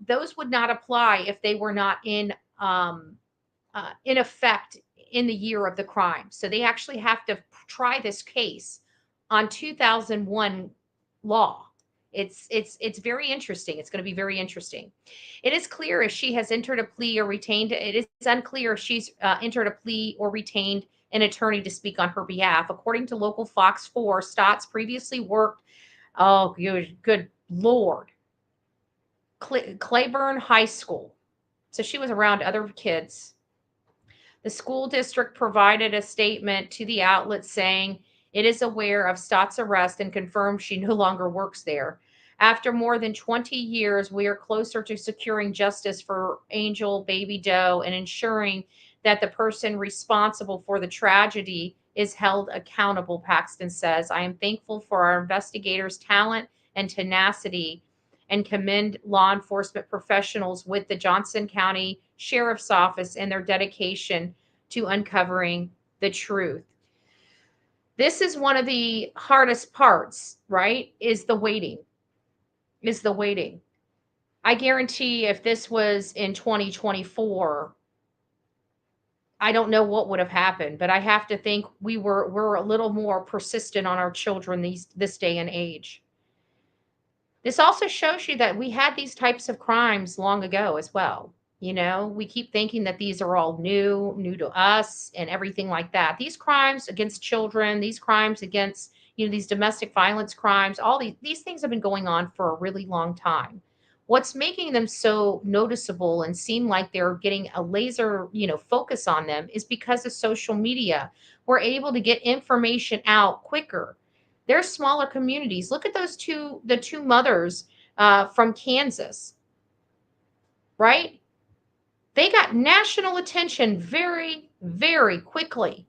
Those would not apply if they were not in effect in the year of the crime. So they actually have to try this case on 2001 law. It's very interesting. It's going to be very interesting. It is clear if she has entered a plea or retained. It is unclear if she's entered a plea or retained an attorney to speak on her behalf. According to local Fox 4, Stotts previously worked. Oh, good Lord. Claiborne High School. So she was around other kids. The school district provided a statement to the outlet saying it is aware of Stotts' arrest and confirms she no longer works there. After more than 20 years, we are closer to securing justice for Angel Baby Doe and ensuring that the person responsible for the tragedy is held accountable, Paxton says. I am thankful for our investigators' talent and tenacity and commend law enforcement professionals with the Johnson County Sheriff's Office and their dedication to uncovering the truth. This is one of the hardest parts, right? Is the waiting. I guarantee if this was in 2024, I don't know what would have happened, but I have to think we're a little more persistent on our children this day and age. This also shows you that we had these types of crimes long ago as well. We keep thinking that these are all new to us and everything like that. These crimes against children, these crimes against, these domestic violence crimes, all these things have been going on for a really long time. What's making them so noticeable and seem like they're getting a laser, focus on them is because of social media. We're able to get information out quicker. They're smaller communities. Look at the two mothers from Kansas, right? They got national attention very, very quickly.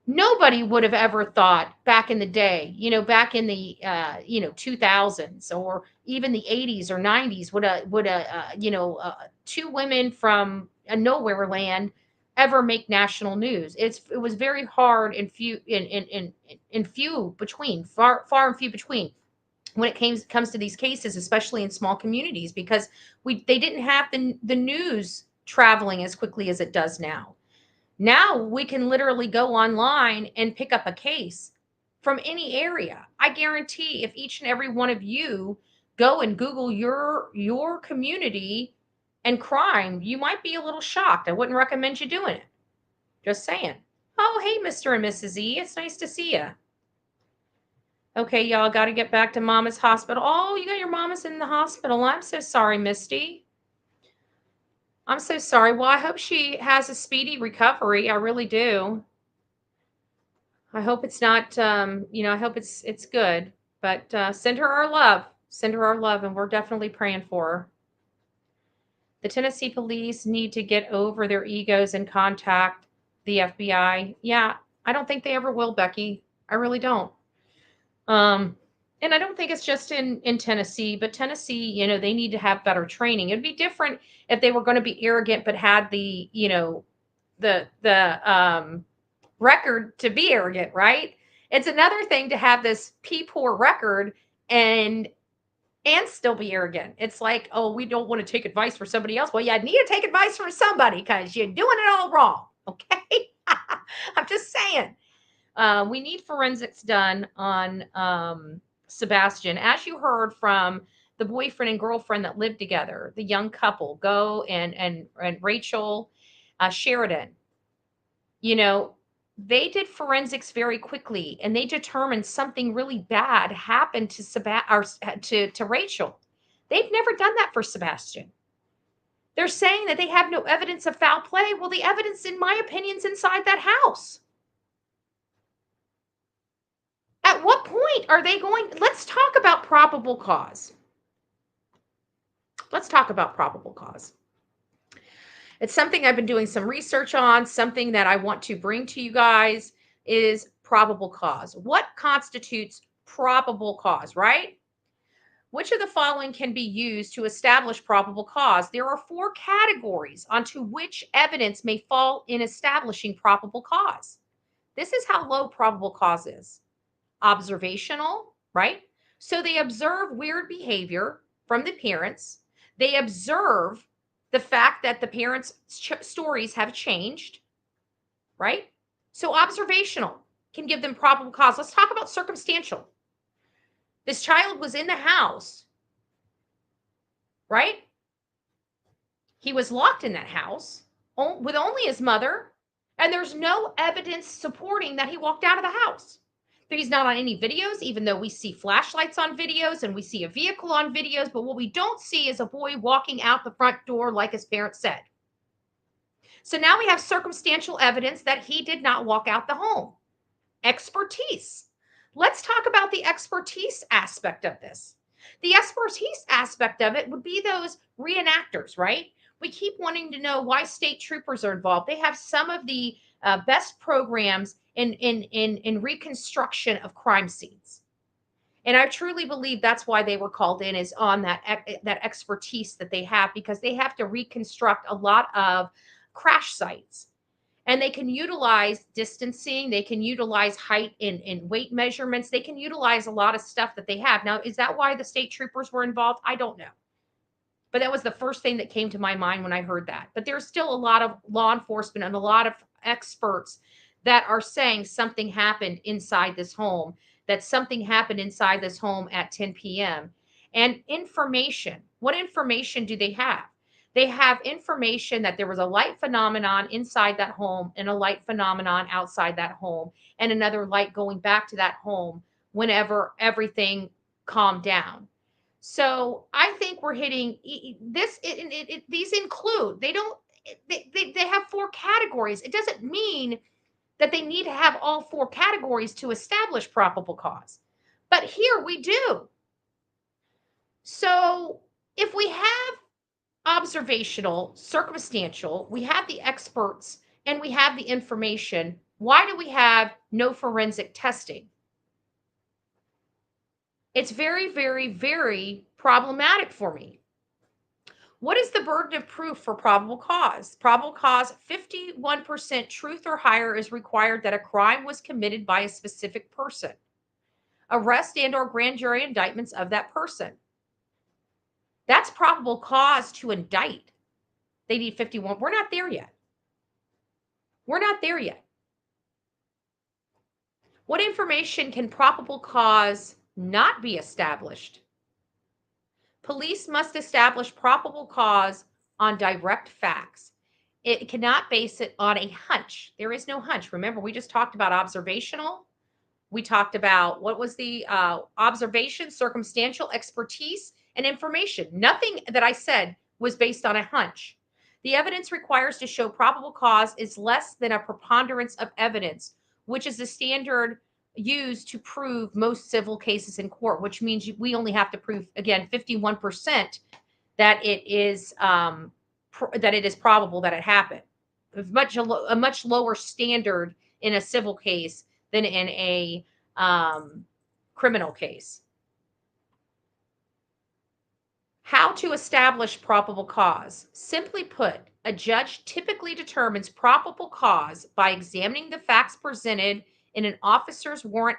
Nobody would have ever thought back in the day, back in the 2000s or even the 80s or 90s, would two women from a nowhere land ever make national news. It was very hard and few between, far and few between, when it comes to these cases, especially in small communities, because they didn't have the news traveling as quickly as it does now. Now we can literally go online and pick up a case from any area. I guarantee if each and every one of you go and Google your community and crime, you might be a little shocked. I wouldn't recommend you doing it. Just saying. Oh, hey, Mr. and Mrs. E. It's nice to see you. Okay, y'all got to get back to Mama's hospital. Oh, you got your Mama's in the hospital. I'm so sorry, Misty. I'm so sorry. Well, I hope she has a speedy recovery. I really do. I hope it's not, I hope it's good. But send her our love. Send her our love, and we're definitely praying for her. The Tennessee police need to get over their egos and contact the FBI. Yeah, I don't think they ever will, Becky. I really don't. And I don't think it's just in Tennessee, but Tennessee, they need to have better training. It'd be different if they were going to be arrogant, but had the record to be arrogant, right? It's another thing to have this poor record and still be arrogant. It's like, oh, we don't want to take advice from somebody else. Well, you need to take advice from somebody because you're doing it all wrong. Okay. I'm just saying. We need forensics done on Sebastian. As you heard from the boyfriend and girlfriend that lived together, the young couple, Go and Rachel Sheridan, they did forensics very quickly, and they determined something really bad happened to Rachel. They've never done that for Sebastian. They're saying that they have no evidence of foul play. Well, the evidence, in my opinion, is inside that house. At what point are they going? Let's talk about probable cause. Let's talk about probable cause. It's something I've been doing some research on. Something that I want to bring to you guys is probable cause. What constitutes probable cause, right? Which of the following can be used to establish probable cause? There are 4 categories onto which evidence may fall in establishing probable cause. This is how low probable cause is. Observational, right? So they observe weird behavior from the parents. They observe the fact that the parents' stories have changed, right? So observational can give them probable cause. Let's talk about circumstantial. This child was in the house, right? He was locked in that house with only his mother, and there's no evidence supporting that he walked out of the house. He's not on any videos, even though we see flashlights on videos and we see a vehicle on videos. But what we don't see is a boy walking out the front door like his parents said. So now we have circumstantial evidence that he did not walk out the home. Expertise. Let's talk about the expertise aspect of this. The expertise aspect of it would be those reenactors, right? We keep wanting to know why state troopers are involved. They have some of the best programs in reconstruction of crime scenes. And I truly believe that's why they were called in, is on that expertise that they have, because they have to reconstruct a lot of crash sites. And they can utilize distancing. They can utilize height and weight measurements. They can utilize a lot of stuff that they have. Now, is that why the state troopers were involved? I don't know. But that was the first thing that came to my mind when I heard that. But there's still a lot of law enforcement and a lot of experts that are saying something happened inside this home, that something happened inside this home at 10 p.m. And information. What information do they have? They have information that there was a light phenomenon inside that home and a light phenomenon outside that home, and another light going back to that home whenever everything calmed down. So I think we're hitting this. These include, they have 4 categories. It doesn't mean that they need to have all 4 categories to establish probable cause. But here we do. So if we have observational, circumstantial, we have the experts, and we have the information, why do we have no forensic testing? It's very, very, very problematic for me. What is the burden of proof for probable cause? Probable cause, 51% truth or higher is required that a crime was committed by a specific person. Arrest and or grand jury indictments of that person. That's probable cause to indict. They need 51. We're not there yet. We're not there yet. What information can probable cause not be established? Police must establish probable cause on direct facts. It cannot base it on a hunch. There is no hunch. Remember, we just talked about observational. We talked about what was the observation, circumstantial, expertise, and information. Nothing that I said was based on a hunch. The evidence requires to show probable cause is less than a preponderance of evidence, which is the standard used to prove most civil cases in court, which means we only have to prove, again, 51% that it is probable that it happened. A much lower standard in a civil case than in a criminal case. How to establish probable cause? Simply put, a judge typically determines probable cause by examining the facts presented in an officer's warrant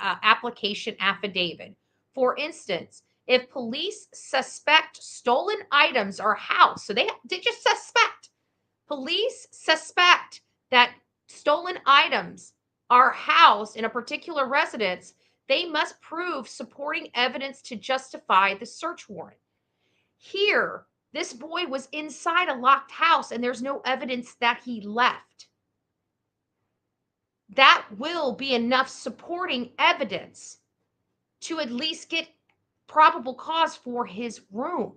application affidavit. For instance, if police suspect stolen items are housed, so they just suspect, police suspect that stolen items are housed in a particular residence, they must prove supporting evidence to justify the search warrant. Here, this boy was inside a locked house and there's no evidence that he left. That will be enough supporting evidence to at least get probable cause for his room.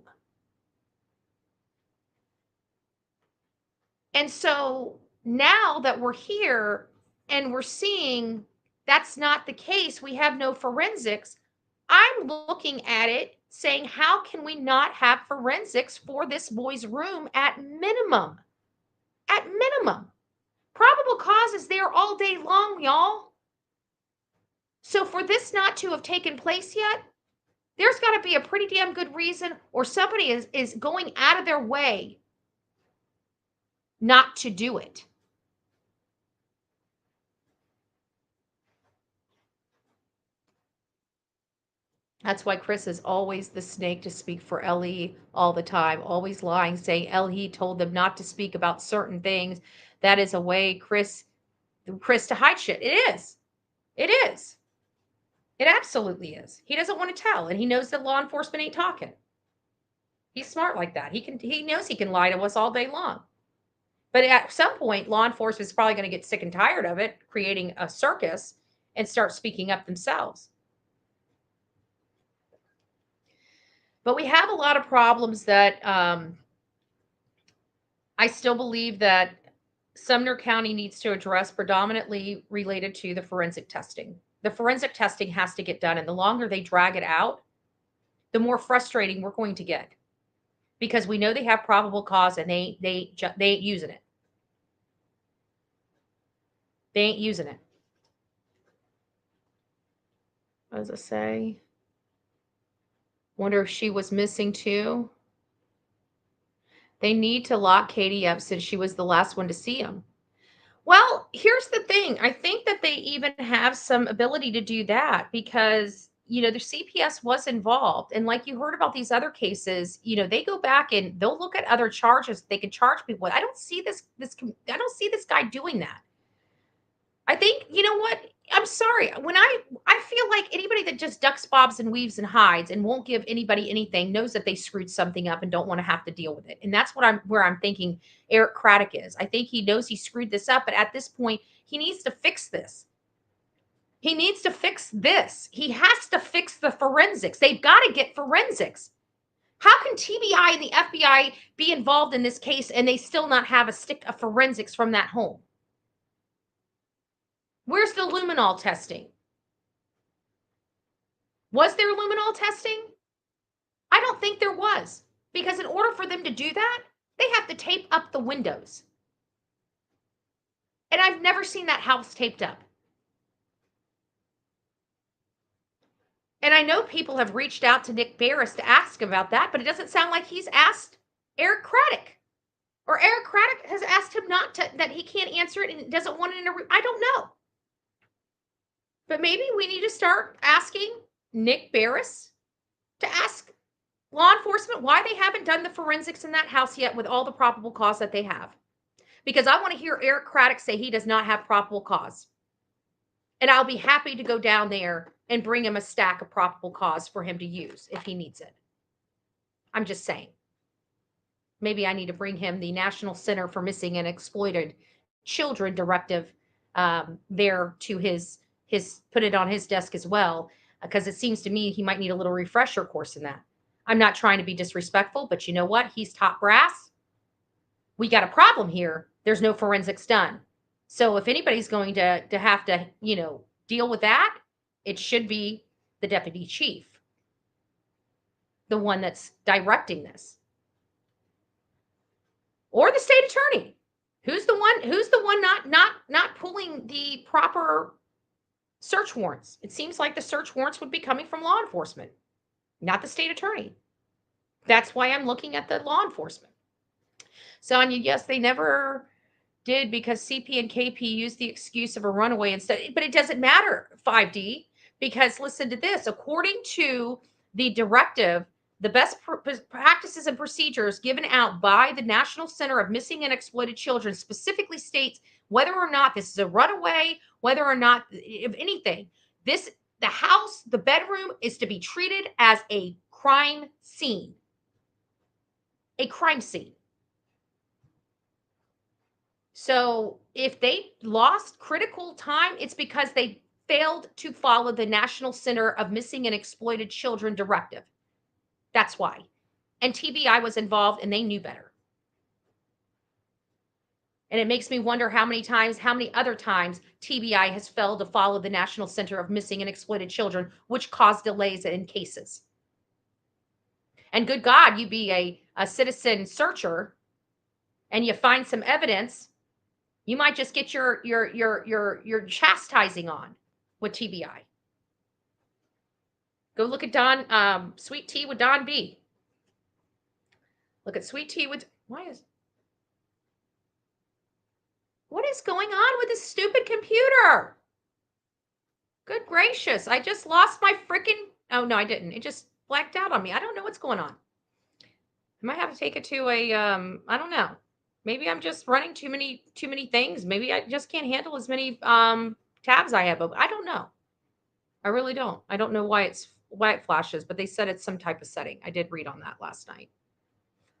And so now that we're here and we're seeing that's not the case, we have no forensics, I'm looking at it saying, how can we not have forensics for this boy's room at minimum? At minimum. Probable cause is there all day long, y'all. So for this not to have taken place yet, there's got to be a pretty damn good reason, or somebody is going out of their way not to do it. That's why Chris is always the snake to speak for LE all the time, always lying, saying LE told them not to speak about certain things. That is a way Chris to hide shit. It is. It is. It absolutely is. He doesn't want to tell, and he knows that law enforcement ain't talking. He's smart like that. He knows he can lie to us all day long. But at some point, law enforcement is probably going to get sick and tired of it, creating a circus, and start speaking up themselves. But we have a lot of problems that I still believe that Sumner County needs to address, predominantly related to the forensic testing. The forensic testing has to get done, and the longer they drag it out, the more frustrating we're going to get, because we know they have probable cause and they ain't using it. They ain't using it. What does it say? Wonder if she was missing too. They need to lock Katie up since she was the last one to see him. Well, here's the thing. I think that they even have some ability to do that because, the CPS was involved. And like you heard about these other cases, they go back and they'll look at other charges they can charge people with. I don't see this guy doing that. I think, you know what? I'm sorry. When I feel like anybody that just ducks, bobs, and weaves and hides and won't give anybody anything knows that they screwed something up and don't want to have to deal with it. And that's where I'm thinking Eric Craddock is. I think he knows he screwed this up, but at this point, he needs to fix this. He needs to fix this. He has to fix the forensics. They've got to get forensics. How can TBI and the FBI be involved in this case and they still not have a stick of forensics from that home? Where's the luminol testing? Was there luminol testing? I don't think there was, because in order for them to do that, they have to tape up the windows. And I've never seen that house taped up. And I know people have reached out to Nick Barris to ask about that, but it doesn't sound like he's asked Eric Craddock. Or Eric Craddock has asked him not to, that he can't answer it and doesn't want it in a, I don't know. But maybe we need to start asking Nick Barris to ask law enforcement why they haven't done the forensics in that house yet with all the probable cause that they have. Because I want to hear Eric Craddock say he does not have probable cause. And I'll be happy to go down there and bring him a stack of probable cause for him to use if he needs it. I'm just saying. Maybe I need to bring him the National Center for Missing and Exploited Children directive there to his put it on his desk as well, because it seems to me he might need a little refresher course in that. I'm not trying to be disrespectful, but you know what? He's top brass. We got a problem here. There's no forensics done. So if anybody's going to have to, deal with that, it should be the deputy chief, the one that's directing this. Or the state attorney. Who's the one not pulling the proper search warrants? It seems like the search warrants would be coming from law enforcement, not the state attorney. That's why I'm looking at the law enforcement. Sonia, yes, they never did because CP and KP used the excuse of a runaway instead. But it doesn't matter, 5D, because listen to this. According to the directive, the best practices and procedures given out by the National Center of Missing and Exploited Children specifically states whether or not this is a runaway, whether or not, if anything, the house, the bedroom is to be treated as a crime scene. A crime scene. So if they lost critical time, it's because they failed to follow the National Center of Missing and Exploited Children directive. That's why. And TBI was involved and they knew better. And it makes me wonder how many other times TBI has failed to follow the National Center of Missing and Exploited Children, which caused delays in cases. And good God, you be a citizen searcher and you find some evidence, you might just get your chastising on with TBI. Go look at Sweet Tea with Don B. Look at Sweet Tea with, what is going on with this stupid computer? Good gracious. I just lost my freaking, oh no, I didn't. It just blacked out on me. I don't know what's going on. I might have to take it to I don't know. Maybe I'm just running too many things. Maybe I just can't handle as many tabs I have open. I don't know. I really don't. I don't know why it flashes, but they said it's some type of setting. I did read on that last night.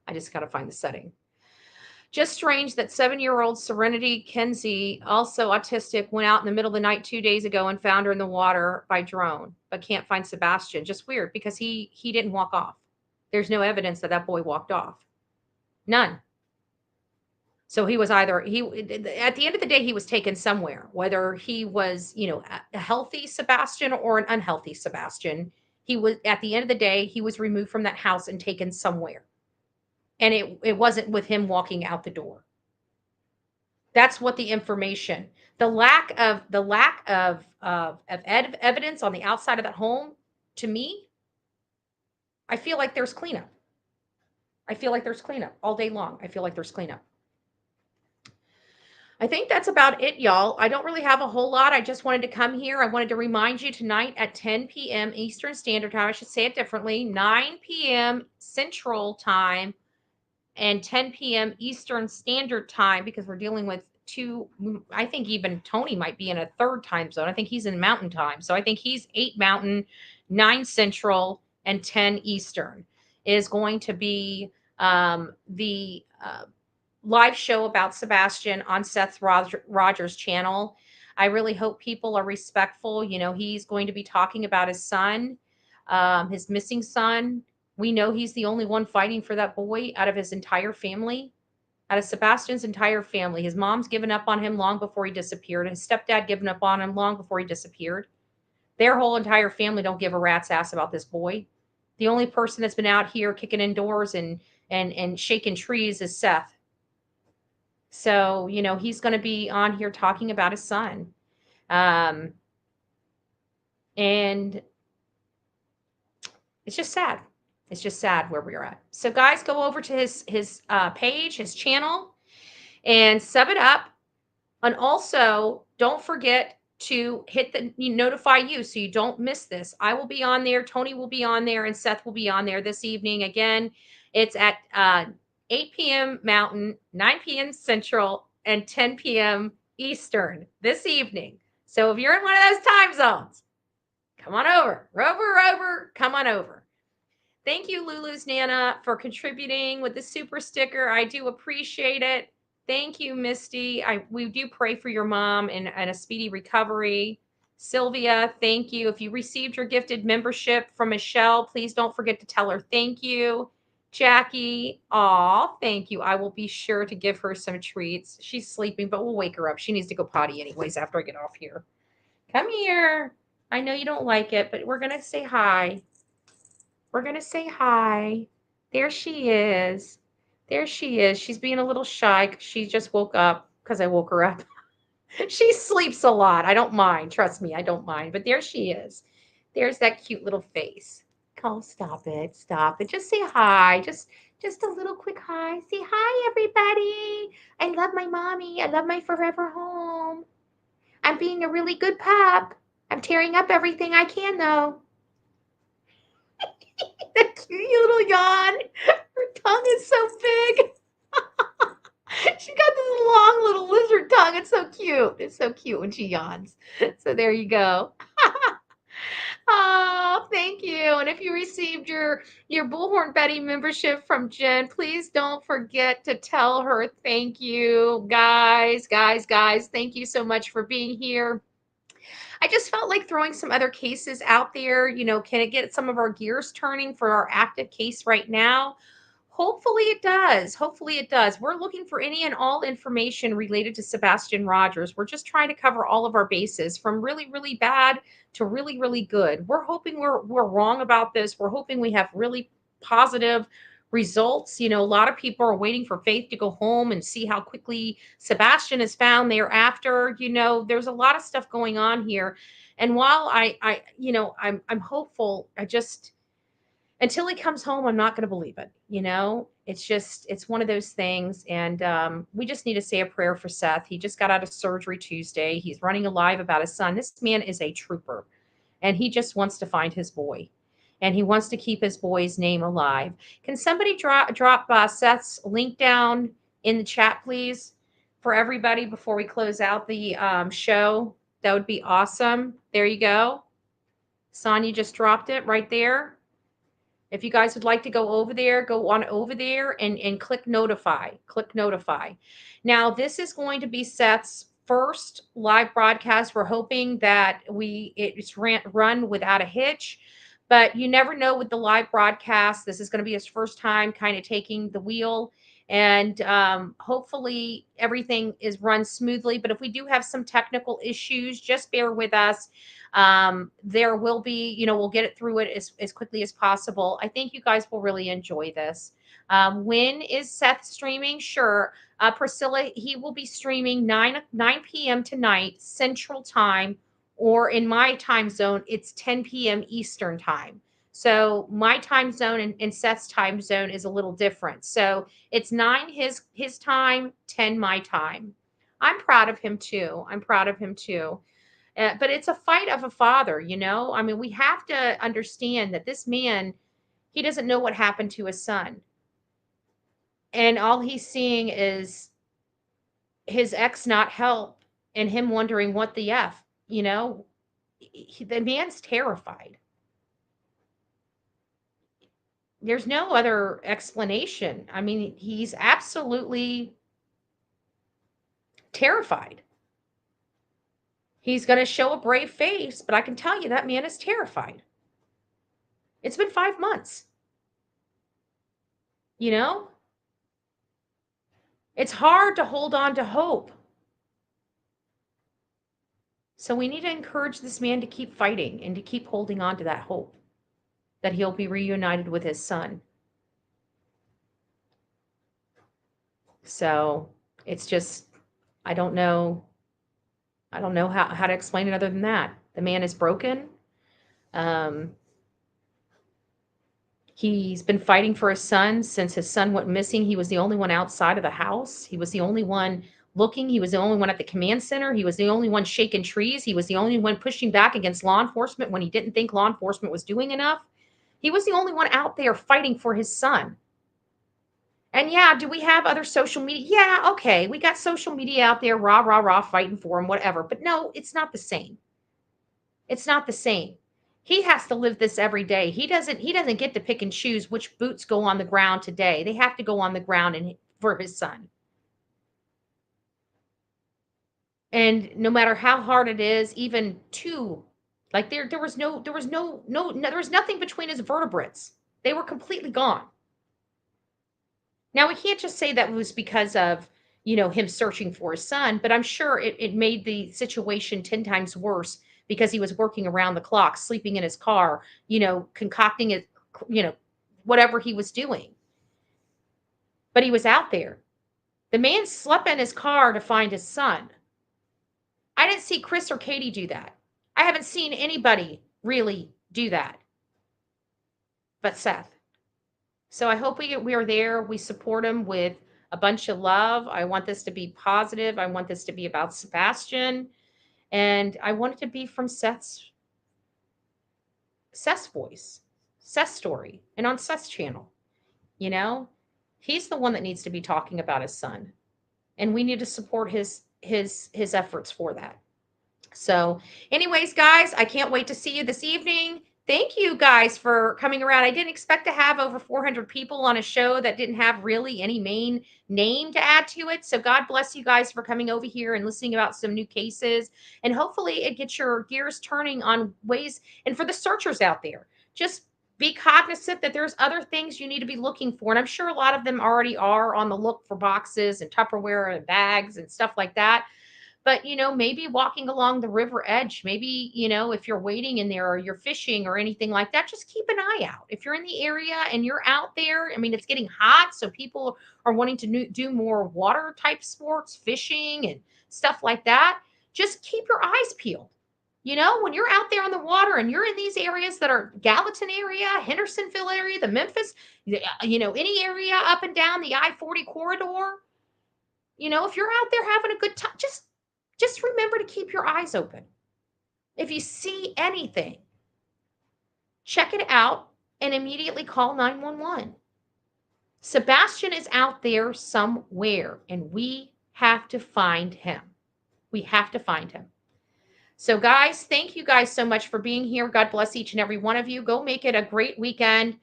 I just got to find the setting. Just strange that 7-year-old Serenity Kenzie, also autistic, went out in the middle of the night 2 days ago and found her in the water by drone, but can't find Sebastian. Just weird because he didn't walk off. There's no evidence that boy walked off. None. So he was at the end of the day, he was taken somewhere, whether he was, a healthy Sebastian or an unhealthy Sebastian. He was, at the end of the day, he was removed from that house and taken somewhere. And it wasn't with him walking out the door. That's what the information, the lack of evidence on the outside of that home, to me, I feel like there's cleanup. I feel like there's cleanup all day long. I feel like there's cleanup. I think that's about it, y'all. I don't really have a whole lot. I just wanted to come here. I wanted to remind you tonight at 10 p.m. Eastern Standard Time. I should say it differently. 9 p.m. Central Time and 10 p.m. Eastern Standard Time, because we're dealing with I think even Tony might be in a third time zone. I think he's in Mountain Time. So I think he's 8 Mountain, 9 Central, and 10 Eastern is going to be the live show about Sebastian on Seth Rogers' channel. I really hope people are respectful. He's going to be talking about his son, his missing son. We know he's the only one fighting for that boy out of his entire family, out of Sebastian's entire family. His mom's given up on him long before he disappeared. His stepdad given up on him long before he disappeared. Their whole entire family don't give a rat's ass about this boy. The only person that's been out here kicking indoors and shaking trees is Seth. So, he's going to be on here talking about his son. And it's just sad. It's just sad where we're at. So guys, go over to his page, his channel, and sub it up. And also, don't forget to hit the notify you so you don't miss this. I will be on there. Tony will be on there, and Seth will be on there this evening. Again, it's at 8 p.m. Mountain, 9 p.m. Central, and 10 p.m. Eastern this evening. So if you're in one of those time zones, come on over. Rover, come on over. Thank you, Lulu's Nana, for contributing with the super sticker. I do appreciate it. Thank you, Misty. We do pray for your mom and a speedy recovery. Sylvia, thank you. If you received your gifted membership from Michelle, please don't forget to tell her thank you. Jackie, thank you. I will be sure to give her some treats. She's sleeping, but we'll wake her up. She needs to go potty anyways after I get off here. Come here. I know you don't like it, but we're going to say hi. We're going to say hi. There she is. There she is. She's being a little shy because she just woke up because I woke her up. She sleeps a lot. I don't mind. Trust me, I don't mind. But there she is. There's that cute little face. Oh, stop it. Stop it. Just say hi. Just a little quick hi. Say hi, everybody. I love my mommy. I love my forever home. I'm being a really good pup. I'm tearing up everything I can, though. That cute little yawn. Her tongue is so big. She got this long little lizard tongue. It's so cute. It's so cute when she yawns. So there you go. Oh, thank you. And if you received your Bullhorn Betty membership from Jen, please don't forget to tell her thank you. Guys, thank you so much for being here. I just felt like throwing some other cases out there. Can it get some of our gears turning for our active case right now? Hopefully it does. Hopefully it does. We're looking for any and all information related to Sebastian Rogers. We're just trying to cover all of our bases from really, really bad to really, really good. We're hoping we're wrong about this. We're hoping we have really positive results. A lot of people are waiting for Faith to go home and see how quickly Sebastian is found thereafter. There's a lot of stuff going on here. And while I'm hopeful, until he comes home, I'm not going to believe it. It's one of those things. And we just need to say a prayer for Seth. He just got out of surgery Tuesday. He's running alive about his son. This man is a trooper, and he just wants to find his boy, and he wants to keep his boy's name alive. Can somebody drop Seth's link down in the chat, please, for everybody before we close out the show? That would be awesome. There you go. Sonia just dropped it right there. If you guys would like to go over there, go on over there and click notify. Click notify. Now, this is going to be Seth's first live broadcast. We're hoping that it's run without a hitch, but you never know with the live broadcast. This is going to be his first time kind of taking the wheel, and hopefully everything is run smoothly. But if we do have some technical issues, just bear with us. There will be, we'll get it through it as quickly as possible. I think you guys will really enjoy this. When is Seth streaming? Sure. Priscilla, he will be streaming 9 p.m. tonight, Central Time, or in my time zone, it's 10 p.m. Eastern Time. So my time zone and Seth's time zone is a little different. So it's 9 his time, 10 my time. I'm proud of him too. But it's a fight of a father, I mean, we have to understand that this man, he doesn't know what happened to his son. And all he's seeing is his ex not help and him wondering what the F, the man's terrified. There's no other explanation. I mean, he's absolutely terrified. He's going to show a brave face, but I can tell you that man is terrified. It's been 5 months. It's hard to hold on to hope. So we need to encourage this man to keep fighting and to keep holding on to that hope. that he'll be reunited with his son. So it's just, I don't know how to explain it other than that. The man is broken. He's been fighting for his son since his son went missing. He was the only one outside of the house. He was the only one looking. He was the only one at the command center. He was the only one shaking trees. He was the only one pushing back against law enforcement when he didn't think law enforcement was doing enough. He was the only one out there fighting for his son. And yeah, do we have other social media? Yeah, okay. We got social media out there, rah, rah, rah, fighting for him, whatever. But no, it's not the same. It's not the same. He has to live this every day. He doesn't get to pick and choose which boots go on the ground today. They have to go on the ground and for his son. And no matter how hard it is, even two, like there was nothing between his vertebrates. They were completely gone. Now, we can't just say that was because of, him searching for his son, but I'm sure it made the situation 10 times worse because he was working around the clock, sleeping in his car, concocting it, whatever he was doing. But he was out there. The man slept in his car to find his son. I didn't see Chris or Katie do that. I haven't seen anybody really do that but Seth. So I hope we are there. We support him with a bunch of love. I want this to be positive. I want this to be about Sebastian. And I want it to be from Seth's voice, Seth's story, and on Seth's channel. He's the one that needs to be talking about his son. And we need to support his efforts for that. So anyways, guys, I can't wait to see you this evening. Thank you guys for coming around. I didn't expect to have over 400 people on a show that didn't have really any main name to add to it. So God bless you guys for coming over here and listening about some new cases. And hopefully it gets your gears turning on ways. And for the searchers out there, just be cognizant that there's other things you need to be looking for. And I'm sure a lot of them already are on the look for boxes and Tupperware and bags and stuff like that. But, maybe walking along the river edge, maybe, if you're waiting in there or you're fishing or anything like that, just keep an eye out. If you're in the area and you're out there, it's getting hot. So people are wanting to do more water type sports, fishing and stuff like that. Just keep your eyes peeled. When you're out there on the water and you're in these areas that are Gallatin area, Hendersonville area, the Memphis, any area up and down the I-40 corridor, if you're out there having a good time, just remember to keep your eyes open. If you see anything, check it out and immediately call 911. Sebastian is out there somewhere and we have to find him. We have to find him. So guys, thank you guys so much for being here. God bless each and every one of you. Go make it a great weekend.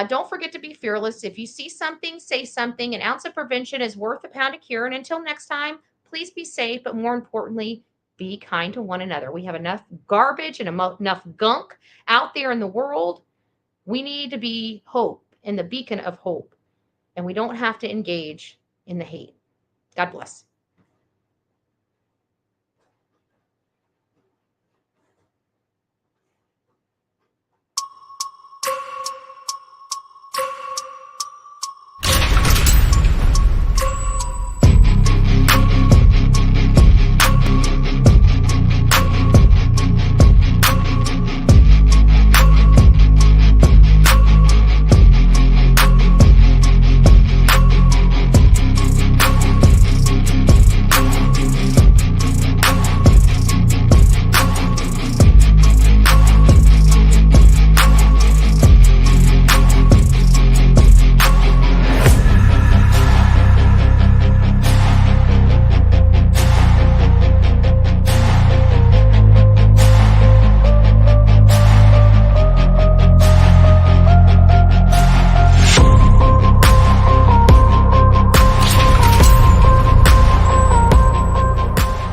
Don't forget to be fearless. If you see something, say something. An ounce of prevention is worth a pound of cure. And until next time, please be safe, but more importantly, be kind to one another. We have enough garbage and enough gunk out there in the world. We need to be hope and the beacon of hope, and we don't have to engage in the hate. God bless.